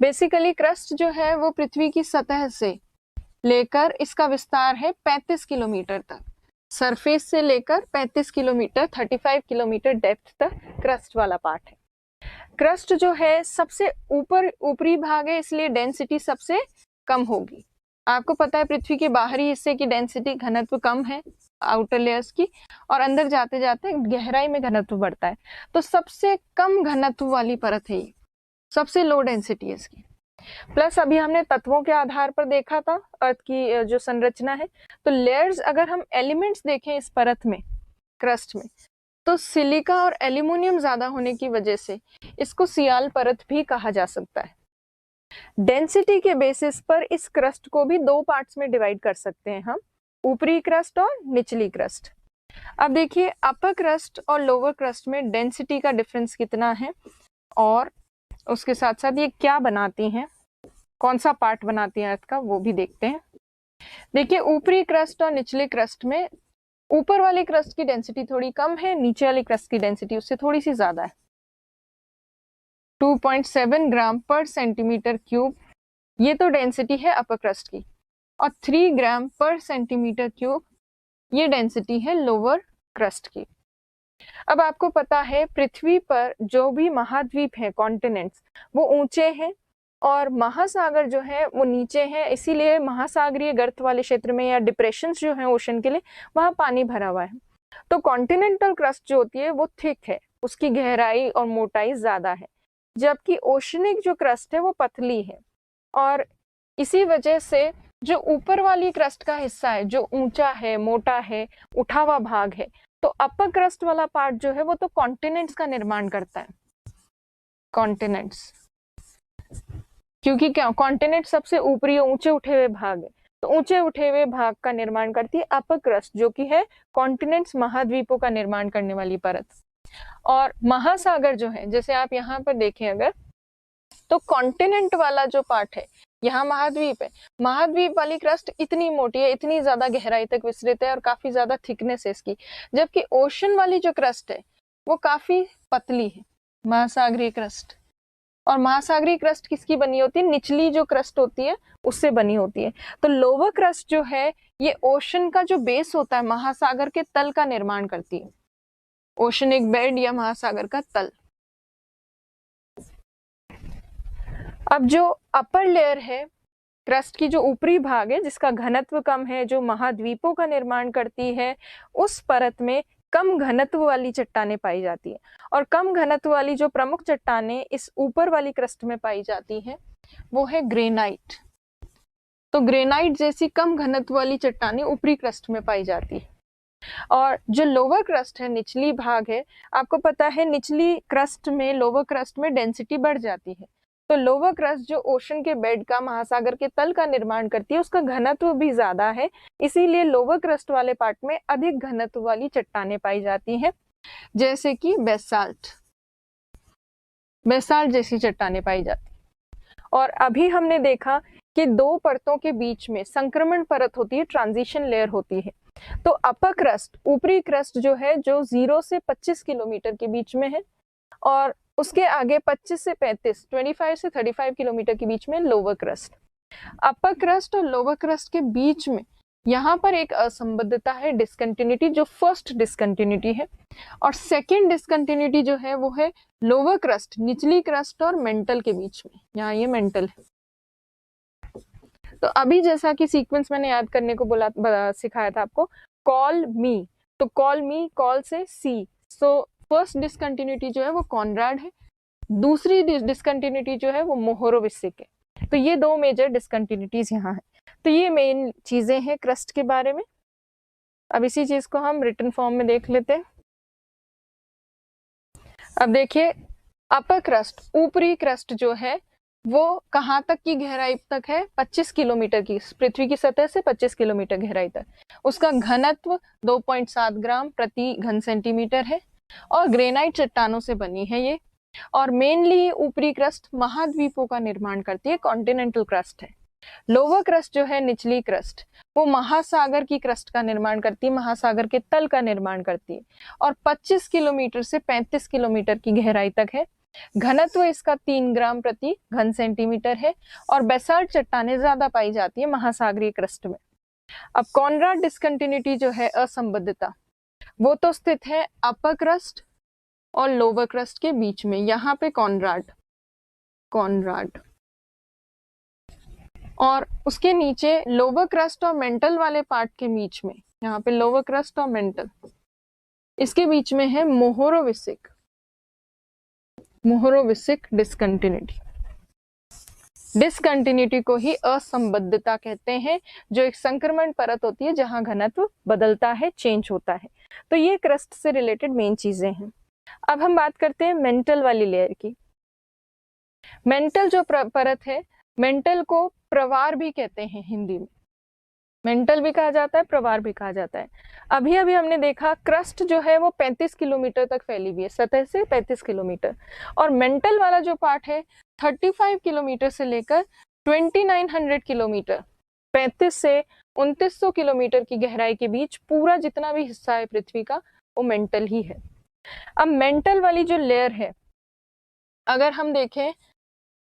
बेसिकली क्रस्ट जो है वो पृथ्वी की सतह से लेकर इसका विस्तार है 35 किलोमीटर तक, सरफेस से लेकर 35 किलोमीटर, 35 किलोमीटर डेप्थ तक क्रस्ट वाला पार्ट है। क्रस्ट जो है सबसे ऊपरी भाग है, इसलिए डेंसिटी सबसे कम होगी। आपको पता है पृथ्वी के बाहरी हिस्से की डेंसिटी, घनत्व कम है आउटर लेयर्स की, और अंदर जाते जाते गहराई में घनत्व बढ़ता है। तो सबसे कम घनत्व वाली परत है ये, सबसे लो डेंसिटी है इसकी। प्लस अभी हमने तत्वों के आधार पर देखा था अर्थ की जो संरचना है, तो लेयर्स अगर हम एलिमेंट्स देखें इस परत में, क्रस्ट में, तो सिलिका और एल्यूमिनियम ज्यादा होने की वजह से इसको सियाल परत भी कहा जा सकता है। डेंसिटी के बेसिस पर इस क्रस्ट को भी 2 पार्ट्स में डिवाइड कर सकते हैं हम, ऊपरी क्रस्ट और निचली क्रस्ट। अब देखिए अपर क्रस्ट और लोअर क्रस्ट में डेंसिटी का डिफरेंस कितना है, और उसके साथ साथ ये क्या बनाती हैं, कौन सा पार्ट बनाती हैं अर्थ का, वो भी देखते हैं। देखिए ऊपरी क्रस्ट और निचले क्रस्ट में ऊपर वाली क्रस्ट की डेंसिटी थोड़ी कम है, नीचे वाली क्रस्ट की डेंसिटी उससे थोड़ी सी ज्यादा है, 2.7 ग्राम पर सेंटीमीटर क्यूब, ये तो डेंसिटी है अपर क्रस्ट की, और 3 ग्राम पर सेंटीमीटर क्यूब ये डेंसिटी है लोअर क्रस्ट की। अब आपको पता है पृथ्वी पर जो भी महाद्वीप है, कॉन्टिनेंट्स, वो ऊंचे हैं और महासागर जो है वो नीचे है, इसीलिए महासागरीय गर्त वाले क्षेत्र में या डिप्रेशन जो है ओशन के लिए, वहां पानी भरा हुआ है। तो कॉन्टिनेंटल क्रस्ट जो होती है वो थिक है, उसकी गहराई और मोटाई ज्यादा है, जबकि ओशनिक जो क्रस्ट है वो पतली है। और इसी वजह से जो ऊपर वाली क्रस्ट का हिस्सा है जो ऊंचा है, मोटा है, उठा हुआ भाग है, तो अपर क्रस्ट वाला पार्ट जो है वो तो कॉन्टिनेंट्स का निर्माण करता है, कॉन्टिनेंट्स, क्योंकि क्या कॉन्टिनेंट सबसे ऊपरी ऊंचे उठे हुए भाग है, तो ऊंचे उठे हुए भाग का निर्माण करती है अपर क्रस्ट, जो कि है कॉन्टिनेंट्स, महाद्वीपों का निर्माण करने वाली परत। और महासागर जो है, जैसे आप यहाँ पर देखें अगर, तो कॉन्टिनेंट वाला जो पार्ट है, यहाँ महाद्वीप है, महाद्वीप वाली क्रस्ट इतनी मोटी है, इतनी ज्यादा गहराई तक विस्तृत है और काफी ज्यादा थिकनेस है इसकी, जबकि ओशन वाली जो क्रस्ट है वो काफी पतली है, महासागरीय क्रस्ट। और महासागरीय क्रस्ट किसकी बनी होती है, निचली जो क्रस्ट होती है उससे बनी होती है। तो लोअर क्रस्ट जो है ये ओशन का जो बेस होता है, महासागर के तल का निर्माण करती है। ओशनिक बेड या महासागर का तल। अब जो अपर लेयर है क्रस्ट की, जो ऊपरी भाग है जिसका घनत्व कम है, जो महाद्वीपों का निर्माण करती है, उस परत में कम घनत्व वाली चट्टानें पाई जाती है। और कम घनत्व वाली जो प्रमुख चट्टानें इस ऊपर वाली क्रस्ट में पाई जाती हैं वो है ग्रेनाइट। तो ग्रेनाइट जैसी कम घनत्व वाली चट्टानें ऊपरी क्रस्ट में पाई जाती है। और जो लोअर क्रस्ट है, निचली भाग है, आपको पता है निचली क्रस्ट में, लोअर क्रस्ट में डेंसिटी बढ़ जाती है। तो लोअर क्रस्ट जो ओशन के बेड का, महासागर के तल का निर्माण करती है, उसका घनत्व भी ज्यादा है, इसीलिए लोअर क्रस्ट वाले पार्ट में अधिक घनत्व वाली चट्टानें पाई जाती हैं, जैसे कि बेसाल्ट जैसी चट्टानें पाई जाती हैं। और अभी हमने देखा कि दो परतों के बीच में संक्रमण परत होती है, ट्रांजिशन लेयर होती है। तो अपर क्रस्ट, ऊपरी क्रस्ट जो है, जो 0 से 25 किलोमीटर के बीच में है, और उसके आगे 25 से 35 किलोमीटर के बीच में लोअर क्रस्ट। अपर क्रस्ट और लोअर क्रस्ट के बीच में यहाँ पर एक असंबद्धता है, डिसकंटिन्यूटी, जो फर्स्ट डिसकंटिन्यूटी है। और सेकेंड डिसकंटिन्यूटी जो है वो है लोअर क्रस्ट, निचली क्रस्ट और मेंटल के बीच में, यहाँ ये मेंटल है। तो अभी जैसा कि सीक्वेंस मैंने याद करने को सिखाया था आपको, कॉल मी, तो कॉल मी, कॉल से सी, सो फर्स्ट डिसकंटिन्यूटी जो है वो कॉनराड है, दूसरी डिसकंटिन्यूटी जो है वो मोहोरोविसिक है। तो ये दो मेजर डिसकंटिन्यूटीज यहाँ है। तो ये मेन चीजें हैं क्रस्ट के बारे में। अब इसी चीज को हम रिटन फॉर्म में देख लेते हैं। अब देखिए, अपर क्रस्ट, ऊपरी क्रस्ट जो है वो कहाँ तक की गहराई तक है, 25 किलोमीटर की, पृथ्वी की सतह से 25 किलोमीटर गहराई तक। उसका घनत्व 2.7 ग्राम प्रति घन सेंटीमीटर है, और ग्रेनाइट चट्टानों से बनी है ये। और मेनली ऊपरी क्रस्ट महाद्वीपों का निर्माण करती है, कॉन्टिनेंटल क्रस्ट है। लोअर क्रस्ट जो है, निचली क्रस्ट, वो महासागर की क्रस्ट का निर्माण करती है, महासागर के तल का निर्माण करती है, और 25 किलोमीटर से 35 किलोमीटर की गहराई तक है। घनत्व इसका 3 ग्राम प्रति घन सेंटीमीटर है, और बेसाल्ट चट्टानें ज्यादा पाई जाती है महासागरीय क्रस्ट में। अब कॉनराड डिसकंटिन्यूटी जो है, असंबद्धता, वो तो स्थित है अपर क्रस्ट और लोअर क्रस्ट के बीच में, यहाँ पे कॉनराड, और उसके नीचे लोअर क्रस्ट और मेंटल वाले पार्ट के बीच में, यहाँ पे लोअर क्रस्ट और मेंटल, इसके बीच में है मोहोरोविसिक डिसकंटिन्यूटी। डिसकंटिन्यूटी को ही असंबद्धता कहते हैं, जो एक संक्रमण परत होती है जहां घनत्व बदलता है, चेंज होता है। तो ये क्रस्ट से रिलेटेड मेन चीजें हैं। अब हम बात करते हैं मेंटल वाली लेयर की। मेंटल जो परत है, मेंटल को प्रवार भी कहते हैं हिंदी में, मेंटल भी कहा जाता है, प्रवार भी कहा जाता है। अभी अभी हमने देखा क्रस्ट जो है वो 35 किलोमीटर तक फैली हुई है, सतह से 35 किलोमीटर, और मेंटल वाला जो पार्ट है 35 किलोमीटर से लेकर 2900 किलोमीटर, 35 से 2900 किलोमीटर की गहराई के बीच पूरा जितना भी हिस्सा है पृथ्वी का, वो मेंटल ही है। अब मेंटल वाली जो लेयर है, अगर हम देखें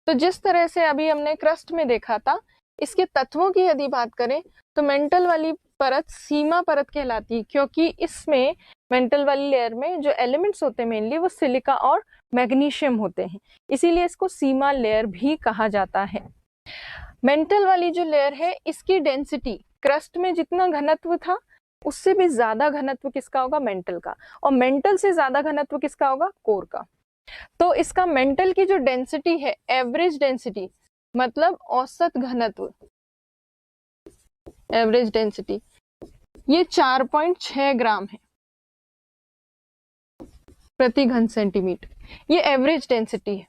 तो जिस तरह से अभी हमने क्रस्ट में देखा था, इसके तत्वों की यदि बात करें तो मेंटल वाली परत सीमा परत कहलाती है, क्योंकि इसमें मेंटल वाली लेयर में जो एलिमेंट्स होते हैं मेनली वो सिलिका और मैग्नीशियम होते हैं, इसीलिए इसको सीमा लेयर भी कहा जाता है। मेंटल वाली जो लेयर है, इसकी डेंसिटी क्रस्ट में जितना घनत्व था उससे भी ज्यादा घनत्व किसका होगा, मेंटल का, और मेंटल से ज्यादा घनत्व किसका होगा, कोर का। तो इसका मेंटल की जो डेंसिटी है, एवरेज डेंसिटी मतलब औसत घनत्व, एवरेज डेंसिटी, ये 4.6 ग्राम है प्रति घन सेंटीमीटर, ये एवरेज डेंसिटी है।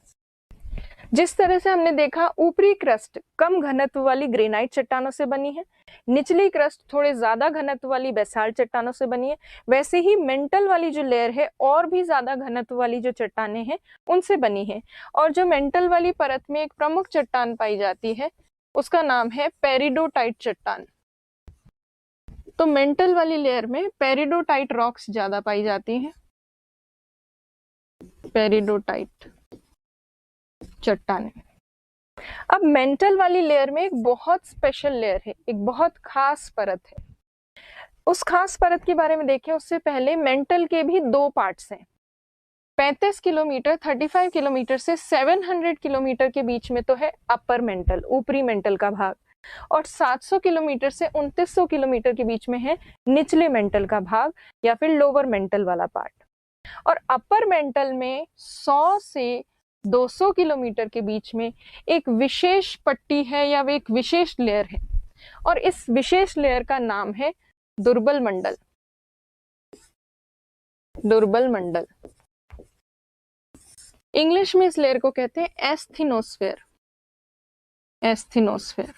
जिस तरह से हमने देखा ऊपरी क्रस्ट कम घनत्व वाली ग्रेनाइट चट्टानों से बनी है, निचली क्रस्ट थोड़े ज्यादा घनत्व वाली बेसाल्ट चट्टानों से बनी है, वैसे ही मेंटल वाली जो लेयर है और भी ज्यादा घनत्व वाली जो चट्टानें हैं उनसे बनी है। और जो मेंटल वाली परत में एक प्रमुख चट्टान पाई जाती है उसका नाम है पेरिडोटाइट चट्टान। तो मेंटल वाली लेयर में पेरिडोटाइट रॉक्स ज्यादा पाई जाती हैं, पेरिडोटाइट। चट्टानें। अब मेंटल वाली लेयर में एक बहुत स्पेशल लेयर है, एक बहुत खास परत है। उस खास परत के बारे में देखें उससे पहले मेंटल के भी दो पार्ट्स हैं। 35 किलोमीटर 35 किलोमीटर से 700 किलोमीटर के बीच में तो है अपर मेंटल, ऊपरी मेंटल का भाग, और 700 किलोमीटर से 2900 किलोमीटर के बीच में है निचले मेंटल का भाग या फिर लोअर मेंटल वाला पार्ट। और अपर मेंटल में 100 से 200 किलोमीटर के बीच में एक विशेष पट्टी है या एक विशेष लेयर है, और इस विशेष लेयर का नाम है दुर्बल मंडल। दुर्बल मंडल, इंग्लिश में इस लेयर को कहते हैं एस्थीनोस्फेयर। एस्थीनोस्फेयर।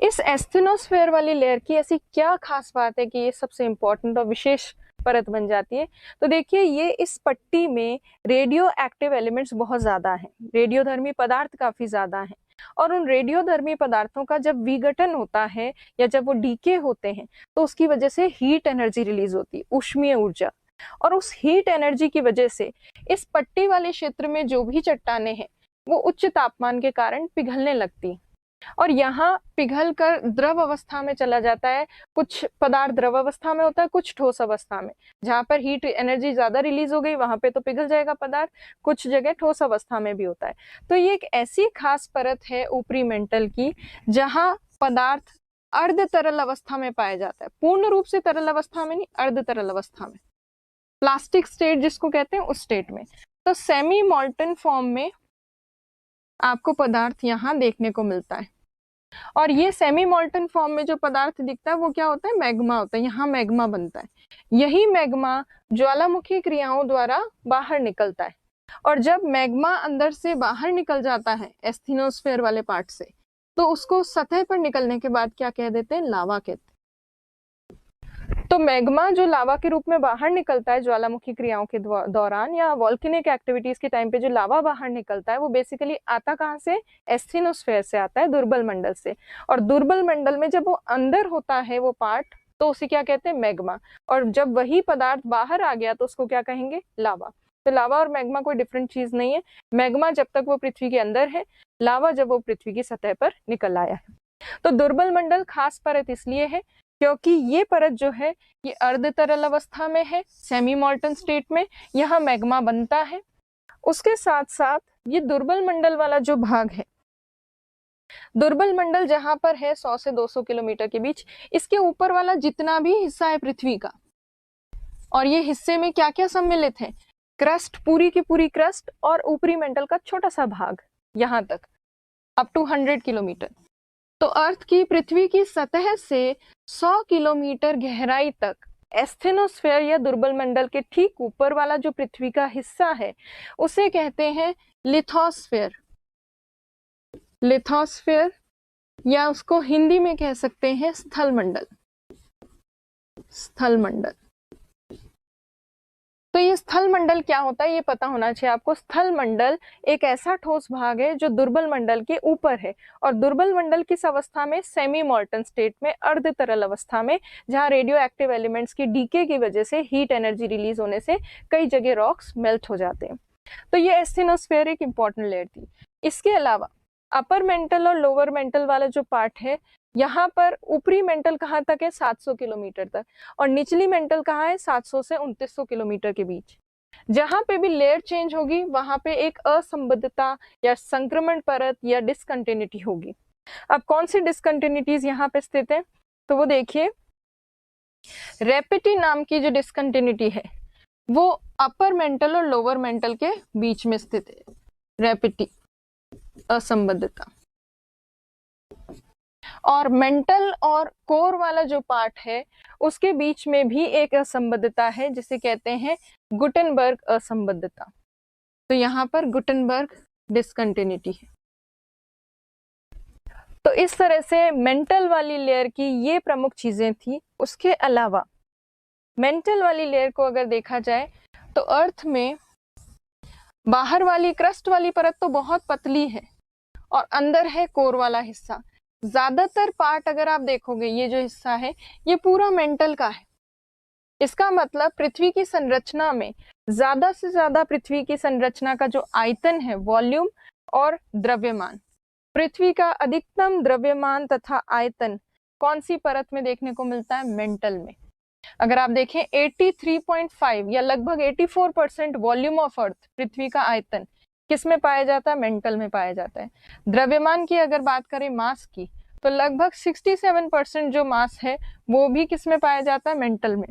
इस एस्थीनोस्फेयर वाली लेयर की ऐसी क्या खास बात है कि ये सबसे इंपॉर्टेंट और विशेष परत बन जाती है? तो देखिए, ये इस पट्टी में रेडियो एक्टिव एलिमेंट्स बहुत ज्यादा हैं, रेडियोधर्मी पदार्थ काफी ज्यादा हैं, और उन रेडियोधर्मी पदार्थों का जब विघटन होता है या जब वो डीके होते हैं तो उसकी वजह से हीट एनर्जी रिलीज होती है, ऊष्मीय ऊर्जा, और उस हीट एनर्जी की वजह से इस पट्टी वाले क्षेत्र में जो भी चट्टानें हैं वो उच्च तापमान के कारण पिघलने लगती, और यहाँ पिघल कर द्रव अवस्था में चला जाता है। कुछ पदार्थ द्रव अवस्था में होता है, कुछ ठोस अवस्था में। जहाँ पर हीट एनर्जी ज्यादा रिलीज हो गई वहां पे तो पिघल जाएगा पदार्थ, कुछ जगह ठोस अवस्था में भी होता है। तो ये एक ऐसी खास परत है ऊपरी मेंटल की जहाँ पदार्थ अर्ध तरल अवस्था में पाया जाता है, पूर्ण रूप से तरल अवस्था में नहीं, अर्ध तरल अवस्था में, प्लास्टिक स्टेट जिसको कहते हैं उस स्टेट में। तो सेमी मॉल्टन फॉर्म में आपको पदार्थ यहाँ देखने को मिलता है, और ये सेमी मॉल्टन फॉर्म में जो पदार्थ दिखता है वो क्या होता है? मैग्मा होता है। यहाँ मैग्मा बनता है, यही मैग्मा ज्वालामुखी क्रियाओं द्वारा बाहर निकलता है, और जब मैग्मा अंदर से बाहर निकल जाता है एस्थीनोस्फेयर वाले पार्ट से, तो उसको सतह पर निकलने के बाद क्या कह देते हैं? लावा कहते हैं। तो मैग्मा जो लावा के रूप में बाहर निकलता है ज्वालामुखी क्रियाओं के दौरान या वॉल्केनिक एक्टिविटीज के टाइम पे जो लावा बाहर निकलता है वो बेसिकली आता कहाँ से? एस्थीनोस्फेयर से आता है, दुर्बल मंडल से। और दुर्बल मंडल में जब वो अंदर होता है वो पार्ट, तो उसे क्या कहते हैं? मैग्मा। और जब वही पदार्थ बाहर आ गया तो उसको क्या कहेंगे? लावा। तो लावा और मैग्मा कोई डिफरेंट चीज नहीं है। मैग्मा जब तक वो पृथ्वी के अंदर है, लावा जब वो पृथ्वी की सतह पर निकल आया है। तो दुर्बल मंडल खास परत इसलिए है क्योंकि ये परत जो है ये अर्ध तरल अवस्था में है, सेमी मॉल्टन स्टेट में, यहाँ मैग्मा बनता है। उसके साथ साथ ये दुर्बल मंडल वाला जो भाग है, दुर्बल मंडल जहां पर है 100 से 200 किलोमीटर के बीच, इसके ऊपर वाला जितना भी हिस्सा है पृथ्वी का, और ये हिस्से में क्या क्या सम्मिलित है? क्रस्ट, पूरी की पूरी क्रस्ट, और ऊपरी मेंटल का छोटा सा भाग, यहाँ तक अप टू 100 किलोमीटर। तो अर्थ की, पृथ्वी की सतह से 100 किलोमीटर गहराई तक एस्थेनोस्फेयर या दुर्बल मंडल के ठीक ऊपर वाला जो पृथ्वी का हिस्सा है उसे कहते हैं लिथोस्फेयर। लिथोस्फेयर, या उसको हिंदी में कह सकते हैं स्थल मंडल। स्थल मंडल। तो ये स्थल मंडल क्या होता है ये पता होना चाहिए आपको। स्थल मंडल एक ऐसा ठोस भाग है जो दुर्बल मंडल के ऊपर है, और दुर्बल मंडल किस अवस्था में? सेमी मॉल्टन स्टेट में, अर्ध तरल अवस्था में, जहां रेडियो एक्टिव एलिमेंट्स की डीके की वजह से, हीट एनर्जी रिलीज होने से कई जगह रॉक्स मेल्ट हो जाते हैं। तो ये एस्थेनोस्फेयर एक इंपॉर्टेंट लेयर थी। इसके अलावा अपर मेंटल और लोअर मेंटल वाला जो पार्ट है, यहाँ पर ऊपरी मेंटल कहाँ तक है? 700 किलोमीटर तक, और निचली मेंटल कहाँ है? 700 से 2900 किलोमीटर के बीच। जहां पे भी लेयर चेंज होगी वहां पे एक असंबद्धता या संक्रमण परत या डिसकंटिन्यूटी होगी। अब कौन सी डिसकंटिन्यूटीज यहाँ पे स्थित है? तो वो देखिए, रेपिटी नाम की जो डिसकंटिन्यूटी है वो अपर मेंटल और लोअर मेंटल के बीच में स्थित है। रेपिटी, असंबद्धता। और मेंटल और कोर वाला जो पार्ट है उसके बीच में भी एक असंबद्धता है जिसे कहते हैं गुटेनबर्ग असंबद्धता। तो यहाँ पर गुटेनबर्ग डिसकंटिन्यूटी है। तो इस तरह से मेंटल वाली लेयर की ये प्रमुख चीजें थी। उसके अलावा मेंटल वाली लेयर को अगर देखा जाए तो अर्थ में बाहर वाली क्रस्ट वाली परत तो बहुत पतली है और अंदर है कोर वाला हिस्सा। ज्यादातर पार्ट अगर आप देखोगे ये जो हिस्सा है ये पूरा मेंटल का है, इसका मतलब पृथ्वी की संरचना में ज्यादा से ज्यादा पृथ्वी की संरचना का जो आयतन है, वॉल्यूम और द्रव्यमान, पृथ्वी का अधिकतम द्रव्यमान तथा आयतन कौन सी परत में देखने को मिलता है? मेंटल में। अगर आप देखें 83.5 या लगभग 84% वॉल्यूम ऑफ अर्थ, पृथ्वी का आयतन किस में पाया जाता है? मेंटल में पाया जाता है। द्रव्यमान की अगर बात करें मास की, तो लगभग 67% जो मास है वो भी किस में पाया जाता है? मेंटल में।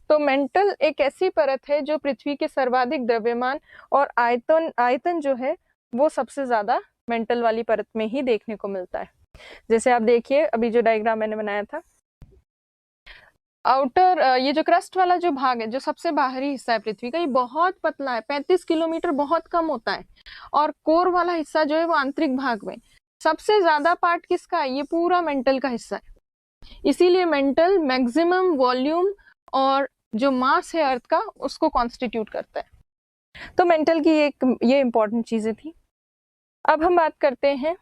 तो मेंटल एक ऐसी परत है जो पृथ्वी के सर्वाधिक द्रव्यमान और आयतन जो है वो सबसे ज्यादा मेंटल वाली परत में ही देखने को मिलता है। जैसे आप देखिए अभी जो डायग्राम मैंने बनाया था, आउटर ये जो क्रस्ट वाला जो भाग है, जो सबसे बाहरी हिस्सा है पृथ्वी का, ये बहुत पतला है, 35 किलोमीटर बहुत कम होता है। और कोर वाला हिस्सा जो है वो आंतरिक भाग में, सबसे ज्यादा पार्ट किसका है? ये पूरा मेंटल का हिस्सा है। इसीलिए मेंटल मैक्सिमम वॉल्यूम और जो मास है अर्थ का उसको कॉन्स्टिट्यूट करता है। तो मेंटल की ये इंपॉर्टेंट चीजें थी। अब हम बात करते हैं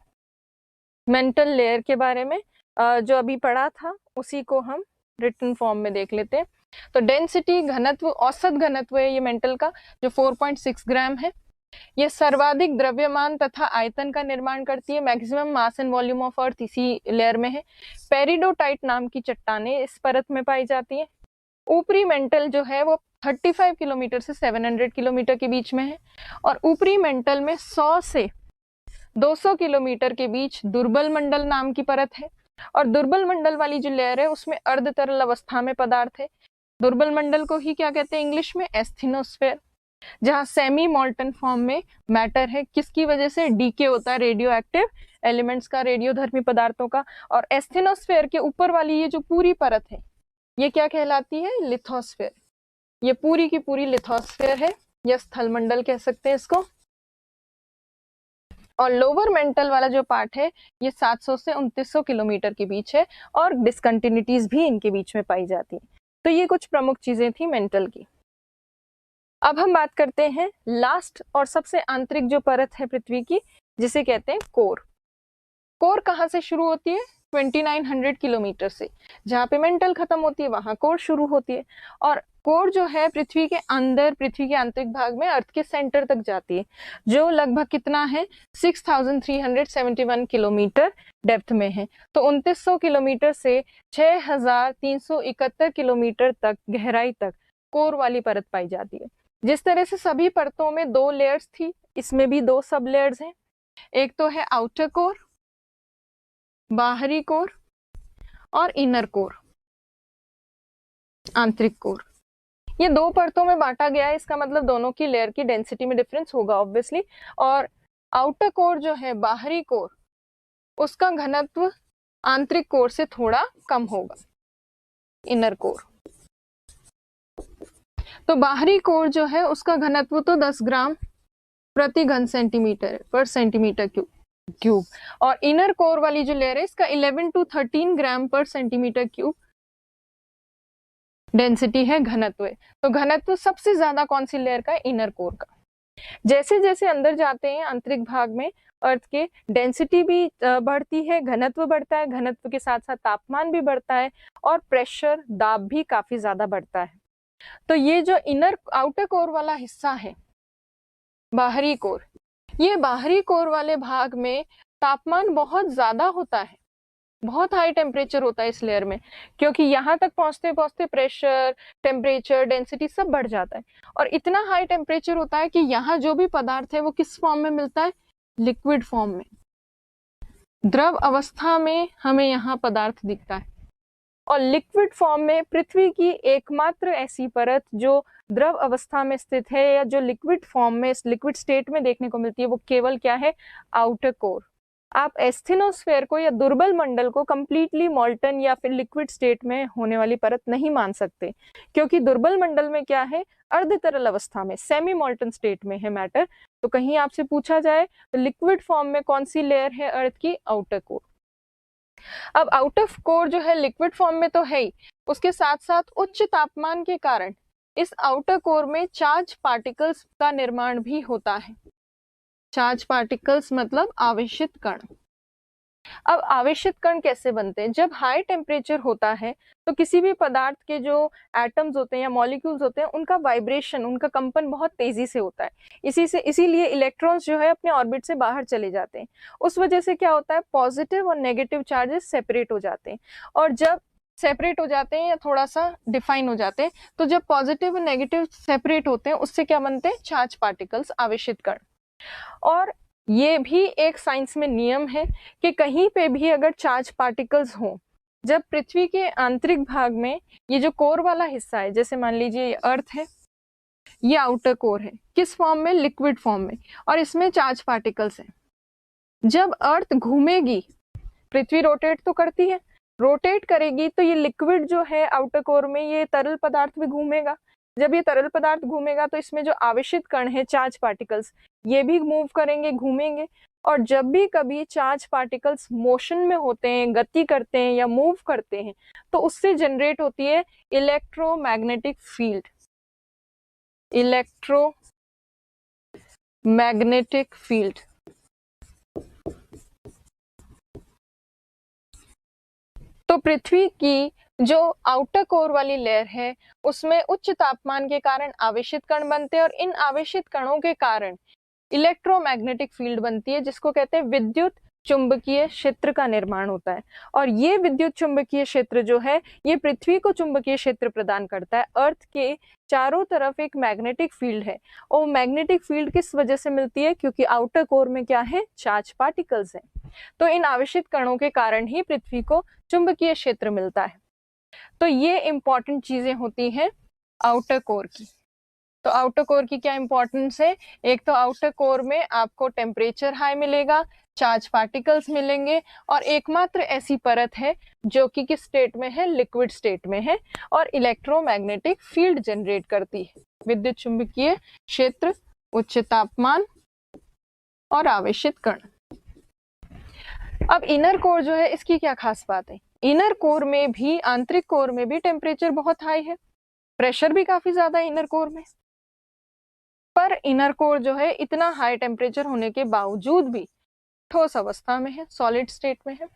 मेंटल लेयर के बारे में। जो अभी पढ़ा था उसी को हम रिटन फॉर्म में देख लेते हैं। तो डेंसिटी, घनत्व, औसत घनत्व है ये मेंटल का, जो 4.6 ग्राम है। ये सर्वाधिक द्रव्यमान तथा आयतन का निर्माण करती है। Maximum mass and volume of earth इसी लेयर में है। पेरिडोटाइट नाम की चट्टानें इस परत में पाई जाती है। ऊपरी मेंटल जो है वो 35 किलोमीटर से 700 किलोमीटर के बीच में है। और ऊपरी मेंटल में 100 से 200 किलोमीटर के बीच दुर्बल मंडल नाम की परत है। और दुर्बल मंडल वाली जो लेयर है उसमें अर्ध तरल अवस्था में पदार्थ है। दुर्बल मंडल को ही क्या कहते हैं इंग्लिश में? एस्थेनोस्फेयर। जहां सेमी मोल्टन फॉर्म में मैटर है, किसकी वजह से? डीके होता है रेडियो एक्टिव एलिमेंट्स का, रेडियोधर्मी पदार्थों का। और एस्थेनोस्फेयर के ऊपर वाली ये जो पूरी परत है ये क्या कहलाती है? लिथोस्फेयर। ये पूरी की पूरी लिथोस्फेयर है या स्थलमंडल कह सकते हैं इसको। और लोअर मेंटल वाला जो पार्ट है ये 700 से 2900 किलोमीटर के बीच है और डिसकंटिन्यूटीज भी इनके बीच में पाई जाती है। तो ये कुछ प्रमुख चीजें थी मेंटल की। अब हम बात करते हैं लास्ट और सबसे आंतरिक जो परत है पृथ्वी की, जिसे कहते हैं कोर। कोर कहाँ से शुरू होती है? 2900 किलोमीटर से। जहाँ पे मेंटल खत्म होती है वहां कोर शुरू होती है। और कोर जो है पृथ्वी के अंदर, पृथ्वी के आंतरिक भाग में अर्थ के सेंटर तक जाती है, जो लगभग कितना है? 6371 किलोमीटर डेप्थ में है। तो 2900 किलोमीटर से 6371 किलोमीटर तक गहराई तक कोर वाली परत पाई जाती है। जिस तरह से सभी परतों में 2 लेयर्स थी, इसमें भी 2 सब लेयर्स हैं। एक तो है आउटर कोर, बाहरी कोर, और इनर कोर, आंतरिक कोर। ये 2 परतों में बांटा गया है। इसका मतलब दोनों की लेयर की डेंसिटी में डिफरेंस होगा ऑब्वियसली। और आउटर कोर जो है, बाहरी कोर, उसका घनत्व आंतरिक कोर से थोड़ा कम होगा, इनर कोर। तो बाहरी कोर जो है उसका घनत्व तो 10 ग्राम प्रति घन सेंटीमीटर पर सेंटीमीटर क्यूब। और इनर कोर वाली जो लेयर है इसका 11 to 13 ग्राम पर सेंटीमीटर क्यूब डेंसिटी है, घनत्व है। तो घनत्व सबसे ज्यादा कौन सी लेयर का है? इनर कोर का। जैसे जैसे अंदर जाते हैं आंतरिक भाग में, अर्थ के डेंसिटी भी बढ़ती है, घनत्व बढ़ता है, घनत्व के साथ साथ तापमान भी बढ़ता है और प्रेशर, दाब भी काफी ज्यादा बढ़ता है। तो ये जो इनर आउटर कोर वाला हिस्सा है, बाहरी कोर, ये बाहरी कोर वाले भाग में तापमान बहुत ज्यादा होता है, बहुत हाई टेम्परेचर होता है इस लेयर में, क्योंकि यहाँ तक पहुंचते पहुंचते प्रेशर, टेम्परेचर, डेंसिटी सब बढ़ जाता है। और इतना हाई टेम्परेचर होता है कि यहाँ जो भी पदार्थ है वो किस फॉर्म में मिलता है? लिक्विड फॉर्म में, द्रव अवस्था में हमें यहाँ पदार्थ दिखता है। और लिक्विड फॉर्म में पृथ्वी की एकमात्र ऐसी परत जो द्रव अवस्था में स्थित है या जो लिक्विड फॉर्म में, लिक्विड स्टेट में देखने को मिलती है, वो केवल क्या है? Outer core. आप एस्थेनोस्फेयर को या दुर्बल मंडल को कंप्लीटली मॉल्टन या फिर लिक्विड स्टेट में होने वाली परत नहीं मान सकते, क्योंकि दुर्बल मंडल में क्या है? अर्ध तरल अवस्था में, सेमी मॉल्टन स्टेट में है मैटर। तो कहीं आपसे पूछा जाए तो लिक्विड फॉर्म में कौन सी लेयर है अर्थ की? Outer core. अब आउटर कोर जो है लिक्विड फॉर्म में तो है ही, उसके साथ साथ उच्च तापमान के कारण इस आउटर कोर में चार्ज पार्टिकल्स का निर्माण भी होता है। चार्ज पार्टिकल्स मतलब आवेशित कण। अब आवेशित कण कैसे बनते हैं? जब हाई टेम्परेचर होता है तो किसी भी पदार्थ के जो एटम्स होते हैं या मॉलिक्यूल्स होते हैं उनका वाइब्रेशन, उनका कंपन बहुत तेजी से होता है। इसीलिए इलेक्ट्रॉन्स जो है अपने ऑर्बिट से बाहर चले जाते हैं। उस वजह से क्या होता है, पॉजिटिव और नेगेटिव चार्जेस सेपरेट हो जाते हैं, और जब सेपरेट हो जाते हैं या थोड़ा सा डिफाइन हो जाते हैं, तो जब पॉजिटिव और नेगेटिव सेपरेट होते हैं उससे क्या बनते हैं, चार्ज पार्टिकल्स, आवेशित कण। और ये भी एक साइंस में नियम है कि कहीं पे भी अगर चार्ज पार्टिकल्स हो, जब पृथ्वी के आंतरिक भाग में ये जो कोर वाला हिस्सा है, जैसे मान लीजिए ये अर्थ है, ये आउटर कोर है, किस फॉर्म में, लिक्विड फॉर्म में, और इसमें चार्ज पार्टिकल्स हैं। जब अर्थ घूमेगी, पृथ्वी रोटेट तो करती है, रोटेट करेगी तो ये लिक्विड जो है आउटर कोर में, ये तरल पदार्थ भी घूमेगा। जब ये तरल पदार्थ घूमेगा तो इसमें जो आवेशित कण है, चार्ज पार्टिकल्स, ये भी मूव करेंगे, घूमेंगे। और जब भी कभी चार्ज पार्टिकल्स मोशन में होते हैं, गति करते हैं या मूव करते हैं, तो उससे जनरेट होती है इलेक्ट्रोमैग्नेटिक फील्ड। Electromagnetic field. तो पृथ्वी की जो आउटर कोर वाली लेयर है उसमें उच्च तापमान के कारण आवेशित कण बनते हैं, और इन आवेशित कणों के कारण इलेक्ट्रोमैग्नेटिक फील्ड बनती है, जिसको कहते हैं विद्युत चुंबकीय क्षेत्र का निर्माण होता है। और ये विद्युत चुंबकीय क्षेत्र जो है, ये पृथ्वी को चुंबकीय क्षेत्र प्रदान करता है। अर्थ के चारों तरफ एक मैग्नेटिक फील्ड है, और मैग्नेटिक फील्ड किस वजह से मिलती है, क्योंकि आउटर कोर में क्या है, चार्ज पार्टिकल्स हैं। तो इन आवेशित कणों के कारण ही पृथ्वी को चुंबकीय क्षेत्र मिलता है। तो ये इंपॉर्टेंट चीजें होती हैं आउटर कोर की। तो आउटर कोर की क्या इंपॉर्टेंस है, एक तो आउटर कोर में आपको टेम्परेचर हाई मिलेगा, चार्ज पार्टिकल्स मिलेंगे, और एकमात्र ऐसी परत है जो कि किस स्टेट में है, लिक्विड स्टेट में है, और इलेक्ट्रोमैग्नेटिक फील्ड जनरेट करती है, विद्युत चुंबकीय क्षेत्र, उच्च तापमान और आवेशित कण। अब इनर कोर जो है, इसकी क्या खास बात है, इनर कोर में भी, आंतरिक कोर में भी टेम्परेचर बहुत हाई है, प्रेशर भी काफी ज्यादा है इनर कोर में, पर इनर कोर जो है इतना हाई टेम्परेचर होने के बावजूद भी ठोस अवस्था में है, सॉलिड स्टेट में है।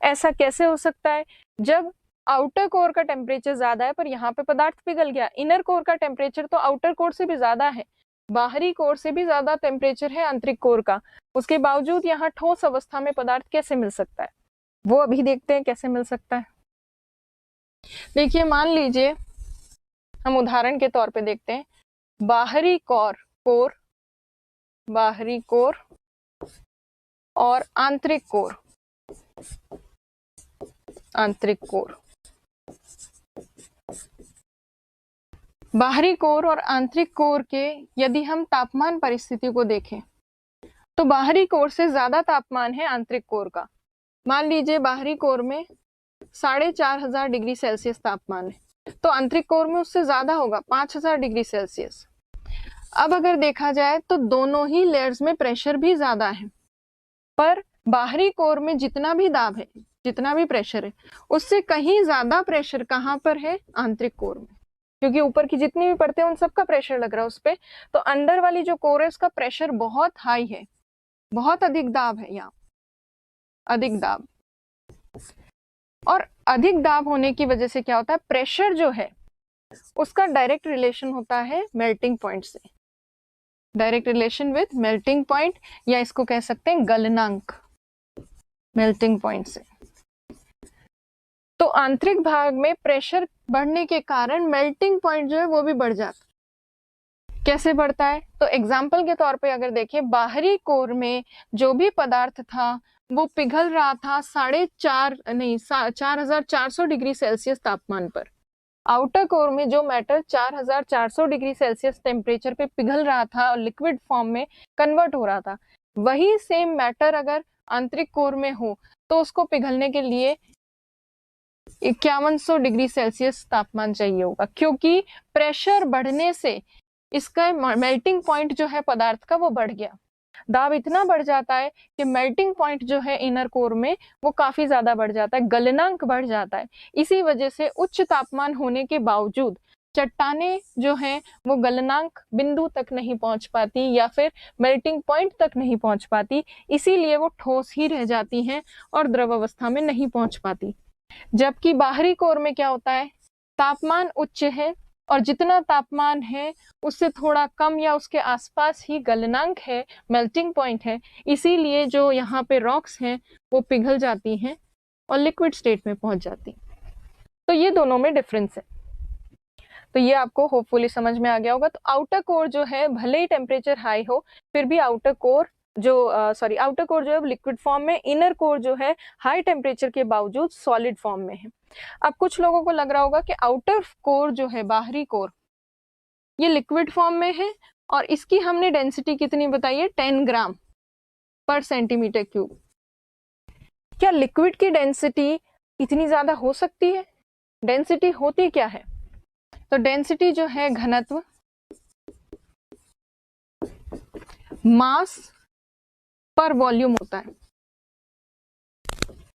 ऐसा कैसे हो सकता है, जब आउटर कोर का टेम्परेचर ज्यादा है पर यहाँ पे पदार्थ पिघल गया। इनर कोर का टेम्परेचर तो आउटर कोर से भी ज्यादा है, बाहरी कोर से भी ज्यादा टेम्परेचर है आंतरिक कोर का, उसके बावजूद यहाँ ठोस अवस्था में पदार्थ कैसे मिल सकता है, वो अभी देखते हैं कैसे मिल सकता है। देखिए, मान लीजिए हम उदाहरण के तौर पे देखते हैं, बाहरी कोर और आंतरिक कोर। बाहरी कोर और आंतरिक कोर के यदि हम तापमान परिस्थिति को देखें तो बाहरी कोर से ज्यादा तापमान है आंतरिक कोर का। मान लीजिए बाहरी कोर में 4500 डिग्री सेल्सियस तापमान है, तो आंतरिक कोर में उससे ज्यादा होगा, 5000 डिग्री सेल्सियस। अब अगर देखा जाए तो दोनों ही लेयर्स में प्रेशर भी ज्यादा है, पर बाहरी कोर में जितना भी दाब है, जितना भी प्रेशर है, उससे कहीं ज्यादा प्रेशर कहाँ पर है, आंतरिक कोर में, क्योंकि ऊपर की जितनी भी परतें उन सबका प्रेशर लग रहा है उस पे। तो अंदर वाली जो कोर है उसका प्रेशर बहुत हाई है, बहुत अधिक दाब है, यहाँ अधिक दाब। और अधिक दाब होने की वजह से क्या होता है, प्रेशर जो है उसका डायरेक्ट रिलेशन होता है मेल्टिंग पॉइंट से, direct relation with melting point, या इसको कह सकते हैं गलनांक, मेल्टिंग पॉइंट से। तो आंतरिक भाग में प्रेशर बढ़ने के कारण मेल्टिंग पॉइंट जो है वो भी बढ़ जाता है। कैसे बढ़ता है, तो एग्जाम्पल के तौर पे अगर देखें, बाहरी कोर में जो भी पदार्थ था वो पिघल रहा था 4400 डिग्री सेल्सियस तापमान पर। आउटर कोर में जो मैटर 4400 डिग्री सेल्सियस टेम्परेचर पे पिघल रहा था और लिक्विड फॉर्म में कन्वर्ट हो रहा था, वही सेम मैटर अगर आंतरिक कोर में हो तो उसको पिघलने के लिए 5100 डिग्री सेल्सियस तापमान चाहिए होगा, क्योंकि प्रेशर बढ़ने से इसका मेल्टिंग पॉइंट जो है पदार्थ का वो बढ़ गया। दाब इतना बढ़ जाता है कि मेल्टिंग पॉइंट जो है इनर कोर में वो काफी ज्यादा बढ़ जाता है, गलनांक बढ़ जाता है। इसी वजह से उच्च तापमान होने के बावजूद चट्टाने जो हैं वो गलनांक बिंदु तक नहीं पहुंच पाती या फिर मेल्टिंग पॉइंट तक नहीं पहुंच पाती, इसीलिए वो ठोस ही रह जाती हैं और द्रव अवस्था में नहीं पहुंच पाती। जबकि बाहरी कोर में क्या होता है, तापमान उच्च है और जितना तापमान है उससे थोड़ा कम या उसके आसपास ही गलनांक है, मेल्टिंग पॉइंट है, इसीलिए जो यहाँ पे रॉक्स हैं वो पिघल जाती हैं और लिक्विड स्टेट में पहुंच जाती। तो ये दोनों में डिफरेंस है। तो ये आपको होपफुली समझ में आ गया होगा। तो आउटर कोर जो है भले ही टेम्परेचर हाई हो फिर भी आउटर कोर जो है लिक्विड फॉर्म में, इनर कोर जो है हाई टेम्परेचर के बावजूद सॉलिड फॉर्म में है। अब कुछ लोगों को लग रहा होगा कि आउटर कोर जो है, बाहरी कोर, ये लिक्विड फॉर्म में है और इसकी हमने डेंसिटी कितनी बताई है, 10 ग्राम पर सेंटीमीटर क्यूब। क्या लिक्विड की डेंसिटी इतनी ज्यादा हो सकती है? डेंसिटी होती क्या है? तो डेंसिटी जो है घनत्व, मास पर वॉल्यूम होता है,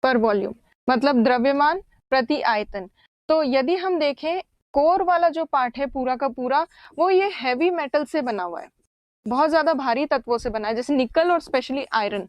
पर वॉल्यूम मतलब द्रव्यमान प्रति आयतन। तो यदि हम देखें कोर वाला जो पार्ट है पूरा का पूरा, वो ये हैवी मेटल से बना हुआ है, बहुत ज्यादा भारी तत्वों से बना है, जैसे निकल और स्पेशली आयरन।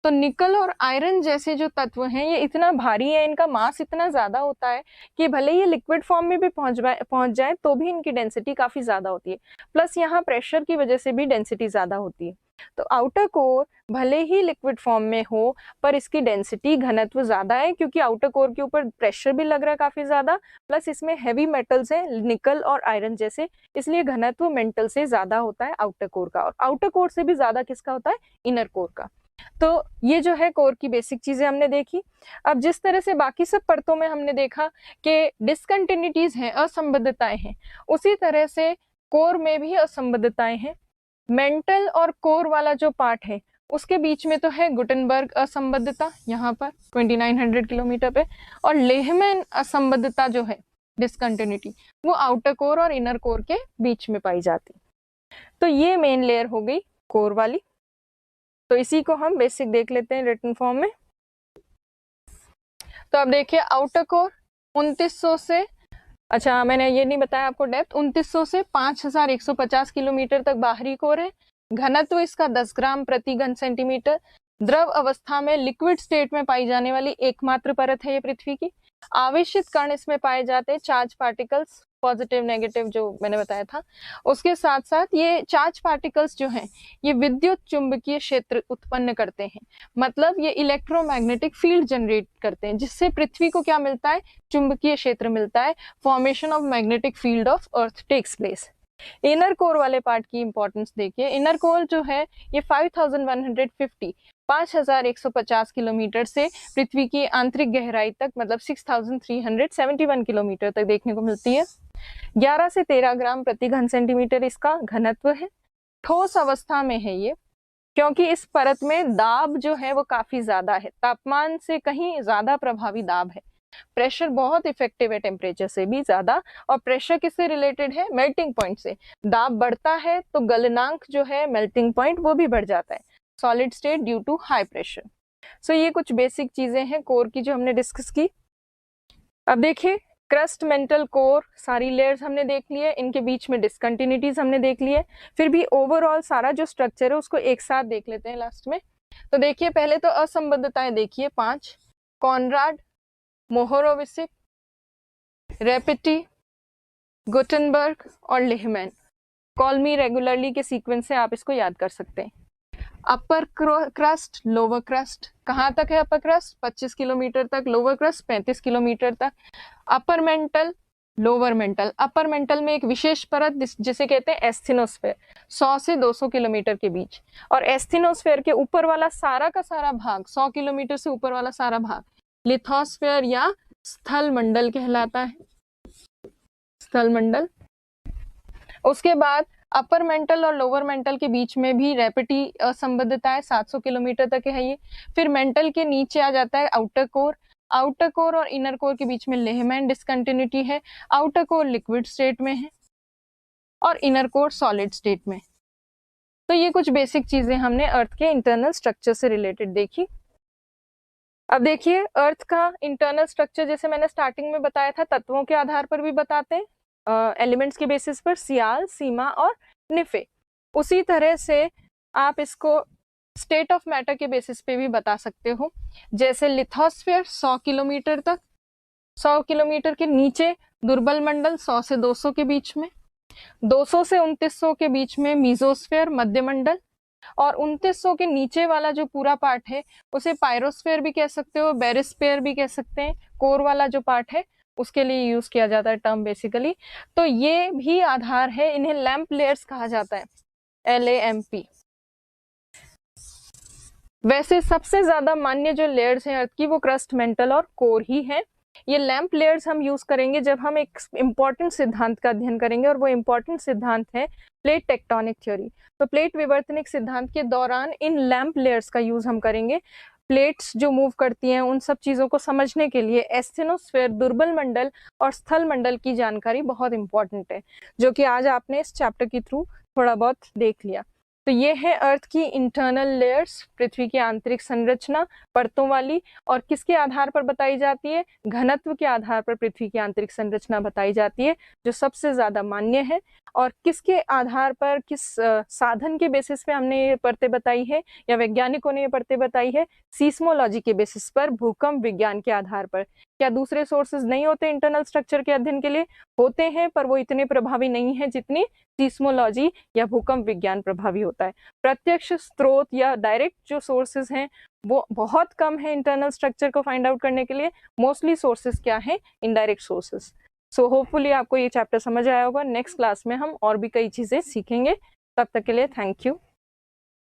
तो निकल और आयरन जैसे जो तत्व हैं ये इतना भारी है, इनका मास इतना ज्यादा होता है कि भले ये लिक्विड फॉर्म में भी पहुंच जाए तो भी इनकी डेंसिटी काफी ज्यादा होती है। प्लस यहाँ प्रेशर की वजह से भी डेंसिटी ज्यादा होती है। तो आउटर कोर भले ही लिक्विड फॉर्म में हो पर इसकी डेंसिटी, घनत्व ज्यादा है, क्योंकि आउटर कोर के ऊपर प्रेशर भी लग रहा है काफी ज्यादा, प्लस इसमें हैवी मेटल्स है निकल और आयरन जैसे, इसलिए घनत्व मेंटल से ज्यादा होता है आउटर कोर का। और आउटर कोर से भी ज्यादा किसका होता है, इनर कोर का। तो ये जो है कोर की बेसिक चीजें हमने देखी। अब जिस तरह से बाकी सब परतों में हमने देखा कि डिसकंटिन्यूटीज हैं, असंबद्धताएं हैं, उसी तरह से कोर में भी असंबद्धताएं हैं। मेंटल और कोर वाला जो पार्ट है उसके बीच में तो है गुटेनबर्ग असंबद्धता यहाँ पर 2900 किलोमीटर पे, और लेहमैन असंबद्धता जो है डिसकंटिन्यूटी, वो आउटर कोर और इनर कोर के बीच में पाई जाती। तो ये मेन लेयर हो गई कोर वाली। तो इसी को हम बेसिक देख लेते हैं रिटन फॉर्म में। तो अब देखिए आउटर कोर 2900 से, अच्छा मैंने ये नहीं बताया आपको, डेप्थ 2900 से 5150 किलोमीटर तक बाहरी कोर है। घनत्व इसका 10 ग्राम प्रति घन सेंटीमीटर। द्रव अवस्था में लिक्विड स्टेट में पाई जाने वाली एकमात्र परत है ये पृथ्वी की। आवेशित कण इसमें पाए जाते हैं, चार्ज पार्टिकल्स, पॉजिटिव नेगेटिव जो मैंने बताया था। उसके साथ साथ ये चार्ज पार्टिकल्स जो हैं ये विद्युत चुंबकीय क्षेत्र उत्पन्न करते हैं, मतलब ये इलेक्ट्रोमैग्नेटिक फील्ड जनरेट करते हैं, जिससे पृथ्वी को क्या मिलता है, चुंबकीय क्षेत्र मिलता है। Formation of magnetic field of earth takes place. Inner core वाले पार्ट की इंपॉर्टेंस देखिए। इनर कोर जो है ये 5150 किलोमीटर से पृथ्वी की आंतरिक गहराई तक, मतलब 6371 किलोमीटर तक देखने को मिलती है। 11 से 13 ग्राम प्रति घन सेंटीमीटर इसका घनत्व है। ठोस अवस्था में है ये, क्योंकि इस परत में दाब जो है वो काफी ज्यादा है, तापमान से कहीं ज्यादा प्रभावी दाब है। प्रेशर बहुत इफेक्टिव है टेम्परेचर से भी ज्यादा, और प्रेशर किससे रिलेटेड है, मेल्टिंग पॉइंट से। दाब बढ़ता है तो गलनांक जो है, मेल्टिंग पॉइंट, वो भी बढ़ जाता है, solid state due to high pressure. So ये कुछ बेसिक चीजें हैं कोर की जो हमने डिस्कस की। अब देखिए क्रस्ट, मेंटल, कोर, सारी लेयर्स हमने देख ली है, इनके बीच में डिसकंटिन्यूटीज हमने देख ली है। फिर भी ओवरऑल सारा जो स्ट्रक्चर है उसको एक साथ देख लेते हैं लास्ट में। तो देखिए पहले तो असंबद्धताएं देखिए 5, कॉनराड, मोहोरोविसिक, रेपिटी, गुटेनबर्ग और लेहमैन। कॉल मी रेगुलरली के सीक्वेंस से आप इसको याद कर सकते हैं। अपर क्रस्ट, लोअर क्रस्ट, कहाँ तक है अपर क्रस्ट, 25 किलोमीटर तक, लोअर क्रस्ट 35 किलोमीटर तक। Upper mantle, lower mental, upper mantle में एक विशेष परत जिसे कहते हैं एस्थेनोस्फेयर, 100 से 200 किलोमीटर के बीच। और एस्थेनोस्फेयर के ऊपर वाला सारा का सारा भाग, 100 किलोमीटर से ऊपर वाला सारा भाग लिथोस्फेयर या स्थल मंडल कहलाता है, स्थल मंडल। उसके बाद अपर मेंटल और लोअर मेंटल के बीच में भी रैपिडी असंबद्धता है, 700 किलोमीटर तक है ये। फिर मेंटल के नीचे आ जाता है आउटर कोर। आउटर कोर और इनर कोर के बीच में लेहमैन डिसकंटिन्यूटी है। आउटर कोर लिक्विड स्टेट में है और इनर कोर सॉलिड स्टेट में। तो ये कुछ बेसिक चीजें हमने अर्थ के इंटरनल स्ट्रक्चर से रिलेटेड देखी। अब देखिए अर्थ का इंटरनल स्ट्रक्चर जैसे मैंने स्टार्टिंग में बताया था, तत्वों के आधार पर भी बताते हैं। एलिमेंट्स के बेसिस पर सियाल, सीमा और निफे। उसी तरह से आप इसको स्टेट ऑफ मैटर के बेसिस पे भी बता सकते हो। जैसे लिथोस्फीयर 100 किलोमीटर तक, 100 किलोमीटर के नीचे दुर्बल मंडल 100 से 200 के बीच में, 200 से 2900 के बीच में मीजोस्फीयर मध्य मंडल, और 2900 के नीचे वाला जो पूरा पार्ट है उसे पायरोस्फीयर भी कह सकते हो, बेरिस्फीयर भी कह सकते हैं। कोर वाला जो पार्ट है उसके लिए यूज किया जाता है टर्म बेसिकली। तो ये भी आधार है, इन्हें लैंप लेयर्स कहा जाता है, LAMP। वैसे सबसे ज्यादा मान्य जो लेयर्स हैं अर्थ की वो क्रस्ट, मेंटल और कोर ही है। ये लैंप लेयर्स हम यूज करेंगे जब हम एक इंपॉर्टेंट सिद्धांत का अध्ययन करेंगे, और वो इंपॉर्टेंट सिद्धांत है प्लेट टेक्टोनिक थ्योरी। तो प्लेट विवर्तनिक सिद्धांत के दौरान इन लैंप लेयर्स का यूज हम करेंगे। प्लेट्स जो मूव करती हैं उन सब चीजों को समझने के लिए एस्थेनोस्फेयर, दुर्बल मंडल और स्थल मंडल की जानकारी बहुत इंपॉर्टेंट है, जो कि आज आपने इस चैप्टर के थ्रू थोड़ा बहुत देख लिया। तो ये है अर्थ की इंटरनल लेयर्स, पृथ्वी की आंतरिक संरचना परतों वाली, और किसके आधार पर बताई जाती है? घनत्व के आधार पर पृथ्वी की आंतरिक संरचना बताई जाती है, जो सबसे ज्यादा मान्य है। और किसके आधार पर, किस साधन के बेसिस पे हमने ये परतें बताई है या वैज्ञानिकों ने ये परतें बताई है? सीस्मोलॉजी के बेसिस पर, भूकंप विज्ञान के आधार पर। क्या दूसरे सोर्सेज नहीं होते इंटरनल स्ट्रक्चर के अध्ययन के लिए? होते हैं, पर वो इतने प्रभावी नहीं है जितनी सीस्मोलॉजी या भूकंप विज्ञान प्रभावी होता है। प्रत्यक्ष स्रोत या डायरेक्ट जो सोर्सेज हैं वो बहुत कम है इंटरनल स्ट्रक्चर को फाइंड आउट करने के लिए। मोस्टली सोर्सेज क्या है? Indirect sources. सो होपफुली आपको ये चैप्टर समझ आया होगा। नेक्स्ट क्लास में हम और भी कई चीजें सीखेंगे। तब तक के लिए थैंक यू।